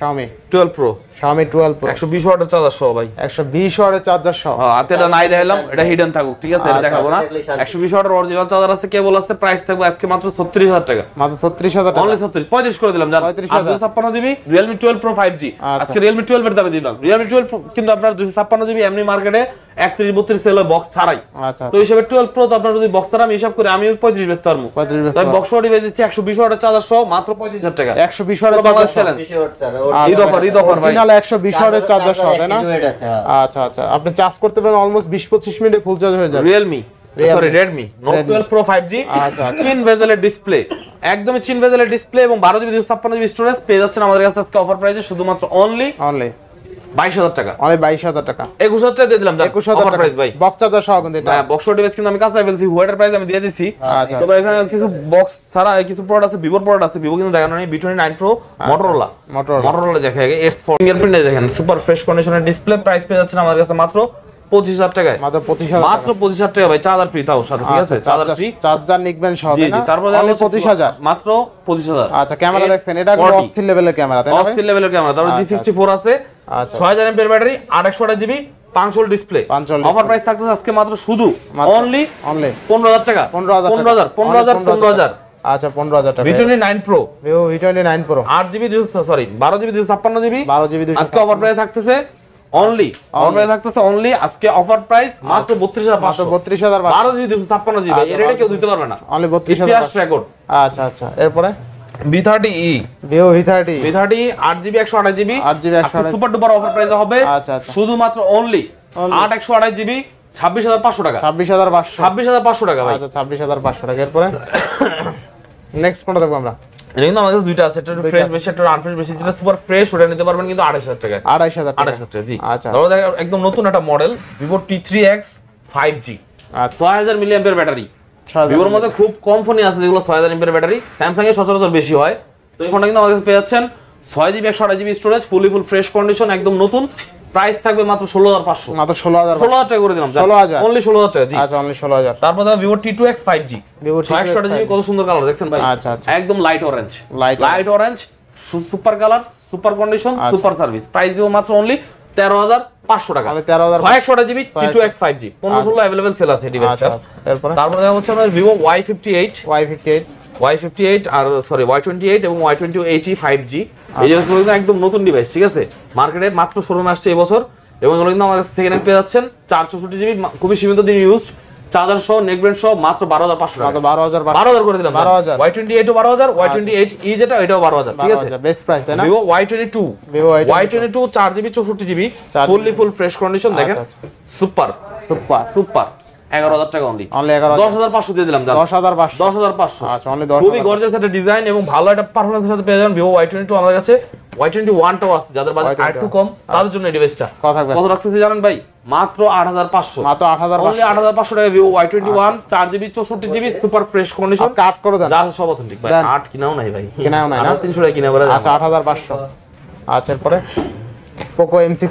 Xiaomi 12 Pro Xiaomi 12 Pro 120 ওয়াটের চার্জার সহ ভাই। 120 ওয়াটের চার্জার সহ। হ্যাঁ হাতে এটা নাই দেখাইলাম, এটা হিডেন থাকুক, ঠিক আছে? এটা দেখাবো না। 120 ওয়াটের অরিজিনাল চার্জার আছে, কেবল আছে, প্রাইস থাকবে আজকে মাত্র 36000 টাকা। মাত্র 36000 টাকা। অনলি 35 করে দিলাম জান। 35,000 256GB Realme 12 Pro 5G আজকে Realme 12 এর দামে দিলাম। Realme 12 কিন্তু আপনার 256GB এমনি মার্কেটে 31-32 সেল হয় বক্স ছাড়াই। আচ্ছা তো হিসেবে 12 Pro তো আপনার যদি বক্স ছাড়া আমি হিসাব করি আমি 35 বেচতে পারবো। 35 বেচতে তাই বক্স ডিভাইস দিচ্ছি 120 ওয়াটের চার্জার সহ মাত্র 35000 টাকা। 120 ওয়াটের চার্জার সহ। Challenge. 20 watt charger. Eid offer ভাই। অরিজিনাল 120 ওয়াটের চার্জার সহ তাই না? ওয়েট আছে হ্যাঁ। আচ্ছা আচ্ছা আপনি চার্জ করতে পারেন অলমোস্ট 20-25 মিনিটে ফুল চার্জ হয়ে যাবে। Realme sorry Redmi Note 12 Pro 5G আচ্ছা, আচ্ছা। চিন বেজেলের ডিসপ্লে, একদমই চিন বেজেলের ডিসপ্লে এবং 12GB 256GB স্টোরেজ পেয়ে যাচ্ছেন আমাদের কাছে আজকে অফার প্রাইসে শুধুমাত্র অনলি অনলি 22,000 টাকা, অনলি 22,000 টাকা, 21,000 টাকা দিয়ে দিলাম। 21,000 টাকা প্রাইস ভাই, বক্স চার্জার সহ কিন্তু এটা। হ্যাঁ বক্স ডিভাইস কিন্তু আমি কাঁচাই ফেলছি, হোয়াইটার প্রাইস আমি দিয়ে দিছি। আচ্ছা, তবে এখানে কিছু বক্স ছাড়া কিছু প্রোডাক্ট আছে, ভিভোর প্রোডাক্ট আছে, ভিভো কিন্তু দেখানো নেই। B29 Pro, মোটরোলা দেখে আগে S4 ফিঙ্গারপ্রিন্ট দেখেন, সুপার ফ্রেশ কন্ডিশনের ডিসপ্লে। প্রাইস পেয়ে যাচ্ছেন আমার কাছে মাত্র 25,000 টাকায়, মাত্র 25,000, মাত্র 25,000 টাকা ভাই, চার্জার ফ্রি তাও সাথে, ঠিক আছে চার্জার ফ্রি, চার্জার নিকবেন সহ জি জি। না? তারপর অনলি 25,000, মাত্র 25,000। আচ্ছা ক্যামেরা দেখছেন, এটা একদম অস্থির লেভেলের ক্যামেরা, তাই না ভাই? অস্থির লেভেলের ক্যামেরা। তারপর G64 আছে, আচ্ছা 6000 mAh battery, 828 GB, পাঞ্চল display. Offer price থাকতেছে আজকে মাত্র শুধু অনলি 15,000 টাকা, 15,000। আচ্ছা 15,000 টাকা। V29 Pro, Vivo V29 Pro 8GB 12GB 256GB, 12GB আজকে অফার প্রাইস থাকতেছে অনলি আজকে অফার প্রাইস মাত্র 32,500, 32,500, 12GB 256GB। এর রেটে কেউ দিতে পারবে না, অনলি 32,000 ইতিহাস রেকর্ড। আচ্ছা আচ্ছা, এরপরে V30e, Vivo V30, 8GB 128GB, 8GB 128, super duper offer প্রাইসে হবে আচ্ছা আচ্ছা, শুধুমাত্র অনলি 8 128GB 26,500 টাকা, 26,500, 26,500 টাকা ভাই। আচ্ছা 26,500 টাকা। এরপরে নেক্সট কোনটা দেখবো আমরা? এটা কিন্তু আমাদের দুইটা আছে, একটা ফ্রেশ বেশি, একটা আনফ্রেশ বেশি। যেটা সুপার ফ্রেশ ওটা নিতে পারবেন কিন্তু 2,500 টাকায়, 2,500 টাকা, 2,500 টাকা জি। আচ্ছা ধরো দেখো একদম নতুন একটা মডেল Vivo T3X 5G, আচ্ছা 6000 mAh ব্যাটারি। ভিভোর মধ্যে খুব কম ফোনই আছে যেগুলো 6000 mAh ব্যাটারি, স্যামসাং এর সচরাচর বেশি হয়। তো এই ফোনটা কিন্তু আমাদের কাছে পেয়ে যাচ্ছেন 6GB 128GB স্টোরেজ, ফুল ফ্রেশ কন্ডিশন, একদম নতুন। প্রাইস থাকবে মাত্র 16,500, মাত্র 16,000 টাকা করে দিলাম, 16,000, অনলি 16,000 টাকা জি। আচ্ছা অনলি 16,000। তারপর দেখো Vivo T2X 5G, Vivo T2X 128GB, কত সুন্দর কালার দেখছেন ভাই, আচ্ছা আচ্ছা, একদম light orange, light orange, super colour, super condition, super service. Price দিব মাত্র অনলি 13,500 টাকা, only 13,000, 128GB T2X 5G, 15-16 available sell আছে এই ডিভাইসটা। এরপরে তারপর দেখা হচ্ছে আমাদের Vivo Y58 আর সরি Y28 এবং Y28e 5G। এই ডিভাইসগুলো কিন্তু একদম নতুন ডিভাইস, ঠিক আছে, মার্কেটে মাত্র শোরুমে আসছে এবছর, এবং এগুলো কিন্তু আমাদের সেকেন্ড হ্যান্ড পেয়ে যাচ্ছেন 464GB, খুবই সীমিত দিন ইউজ, চার্জার সহ নেকব্যান্ড সহ মাত্র 12,500 টাকা, 12,000 করে দিলাম, 12,000। Y28 ও 12,000, Y28e যেটা এটাও 12,000, ঠিক আছে। বেস্ট প্রাইস তাই না? Vivo Y22, 4GB 64GB, ফুল ফ্রেশ কন্ডিশন দেখেন, সুপার 11,000 টাকা অনলি, 10,500 দিয়ে দিলাম, 10,500। আচ্ছা অনলি 10,000, খুবই গর্জিয়াস একটা ডিজাইন এবং ভালো একটা পারফরম্যান্সের সাথে পেয়ে যাবেন Vivo Y22 আমাদের কাছে। Y21 টাও আছে, যাদের বাজেট আরেকটু কম তাদের জন্য এই ডিভাইসটা কত রাখতেছি জানেন ভাই, মাত্র 8,500, মাত্র 8,500, অনলি 8,500 টাকা Vivo Y21, 4GB 64GB, super fresh condition, cut করে দেন, যা সব অথেন্টিক ভাই। 8 কিনাও নাই ভাই, কিনাও নাই না, 300 টাকা কিনা বলে। আচ্ছা 8,500। আচ্ছা এরপরে Poco M6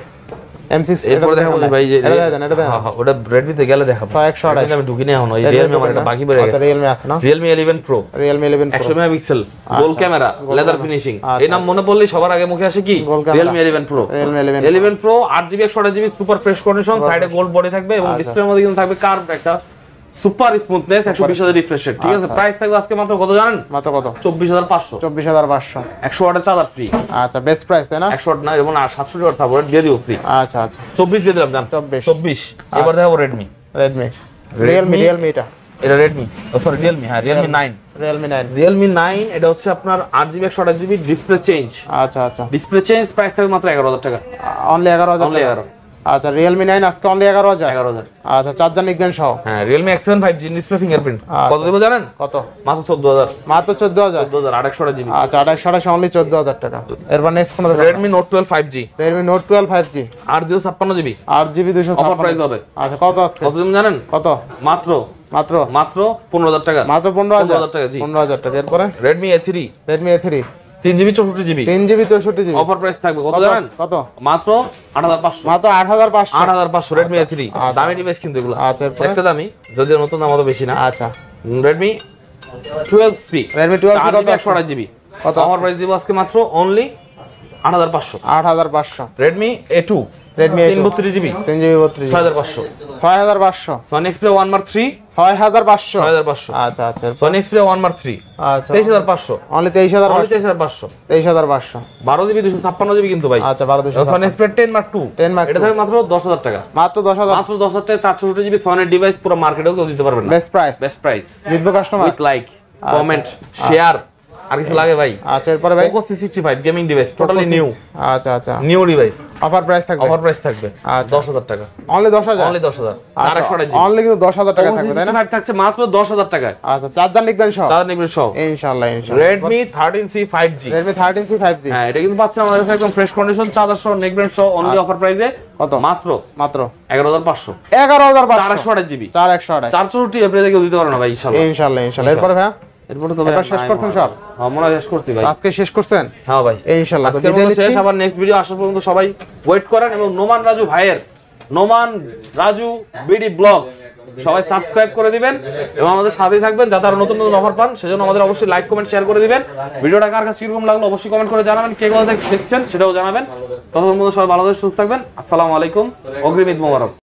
এরপর দেখাবো ভাই যে এটা দেন হ্যাঁ ওটা Redmi তে গেলে দেখাবো, 128 আমি ঢুকি না এখন, ওই Realme আমার একটা বাকি বেড়ে গেছে। আচ্ছা Realme আছে না, Realme 11 Pro, 100 মেগাপিক্সেল, গোল ক্যামেরা, লেদার ফিনিশিং। এই নাম মনে পড়লেই সবার আগে মুখে আসে কি, Realme 11 Pro, 11 Pro 8GB 128GB, super fresh condition, সাইডে গোল্ড বডি থাকবে এবং ডিসপ্লের মধ্যে কিন্তু থাকবে কার্ভ একটা সুপার স্মুথনেস, 120,000 রিফ্রেশ রেট, ঠিক আছে। প্রাইস থাকবে আজকে মাত্র কত জানেন, মাত্র কত, 24,500, 24,500। 100 ওয়াটের চার্জার ফ্রি, আচ্ছা বেস্ট প্রাইস তাই না, 100 ওয়াট না এবং 760 ওয়াট সাপোর্ট দিয়ে দিও ফ্রি। আচ্ছা আচ্ছা 24 দিয়ে দিলাম জান, 24। এবার দেখাবো Redmi, Realme এটা Redmi সরি Realme, হ্যাঁ Realme 9, Realme 9 এটা হচ্ছে আপনার 8GB 128GB, ডিসপ্লে চেঞ্জ, আচ্ছা আচ্ছা ডিসপ্লে চেঞ্জ, প্রাইস থাকবে মাত্র 11,000 টাকা, অনলি 11,000, অনলি 11। আচ্ছা Realme 9 আজকে অনলি 11,000। আচ্ছা চার্জার নিকবেন সহ, হ্যাঁ Realme X7 5G, display fingerprint, কত দেব জানেন, কত, মাত্র 14,000, মাত্র 14,000, 828GB। আচ্ছা 28 অনলি 14,000 টাকা। এরপর নেক্সট কোন দেখো, Redmi Note 12 5G, Redmi Note 12 5G, 8GB 8GB 256, offer price হবে। আচ্ছা কত আজকে, কত দিন জানেন, কত, মাত্র 15,000 টাকা, মাত্র 15,000 টাকা জি। 15,000 টাকা। এরপরে Redmi A3, Redmi A3, 3GB 64GB, 3GB 64GB, offer price থাকবে কত জানেন, কত, মাত্র 8,500, মাত্র 8,500, 8,500 Redmi A3, দামি ডিভাইস কিন্তু এগুলো, আচ্ছা এরপরে দেখতে দামি যদিও নতুন দাম অত বেশি না। আচ্ছা Redmi 12C, Redmi 12C 4GB 128GB, কত, অফার প্রাইস দিব আজকে মাত্র only 8,500। 8,500, Redmi A2, Redmi A2 32GB, 3GB 32GB, 6,500, 6,500, Sony Xperia 1 Mark 3, 6,500, 6,500, আচ্ছা আচ্ছা Sony Xperia 1 Mark 3, আচ্ছা 23,500, অনলি 23,500, অনলি 23,500, 23,500, 12GB 256GB কিন্তু ভাই। আচ্ছা 12,200, Sony Xperia 10 Mark 2, 10 Mark এটা 2, থাকবে মাত্র 10,000 টাকা, মাত্র 10,000, মাত্র 10,000 টাকা, 464GB Sony ডিভাইস, পুরো মার্কেটেও কেউ দিতে পারবে না, বেস্ট প্রাইস, বেস্ট প্রাইস জিতবে customer with like, comment, share, আর কিছু লাগে ভাই? আচ্ছা এরপরে ভাই Poco C65 gaming device, totally new. আচ্ছা আচ্ছা, নিউ ডিভাইস। অফার প্রাইস থাকবে? অফার প্রাইস থাকবে আচ্ছা। 10,000 টাকা। অনলি 10,000? অনলি 10,000। 428 জিবি। অনলি কিন্তু 10,000 টাকা Poco থাকবে তাই না? C65 থাকছে মাত্র 10,000 টাকায়। আচ্ছা, চার্জার লিখবেন সব? চার্জার নিবেন সব। ইনশাআল্লাহ ইনশাআল্লাহ। Redmi 13C 5G। Redmi 13C 5G। হ্যাঁ, এটা কিন্তু পাচ্ছেন আমাদের কাছে একদম ফ্রেশ কন্ডিশন, চার্জার সহ, নেক ব্যান্ড সহ, অনলি অফার প্রাইসে কত? মাত্র 11,500। 428 জিবি। 428। 464 এপ্রিল থেকে দিতে পারো না ভাই ইনশাআল্লাহ। ইনশাআল্লাহ ইনশাআল্লাহ। এরপরে ভাই? এরপরে তো ভাই এবার শেষ করছেন সব? হ্যাঁ, মনে হয় শেষ করছি ভাই। আজকে শেষ করছেন? হ্যাঁ ভাই ইনশাআল্লাহ। আজকে মতো শেষ, আবার নেক্সট ভিডিও আসা পর্যন্ত সবাই ওয়েট করেন। এবং নোমান রাজু ভাইয়ের নোমান রাজু বিডি ব্লগস সবাই সাবস্ক্রাইব করে দিবেন এবং আমাদের সাথেই থাকবেন যাতে আরো নতুন নতুন অফার পান। সেজন্য আমাদের অবশ্যই লাইক কমেন্ট শেয়ার করে দিবেন। ভিডিওটা কার কাছে কিরকম লাগলো অবশ্যই কমেন্ট করে জানাবেন, কে কোথা থেকে দেখছেন সেটাও জানাবেন। ততক্ষণ পর্যন্ত সবাই ভালো থাকবেন, সুস্থ থাকবেন। আসসালামু আলাইকুম, অগ্রিম ঈদ মোবারক।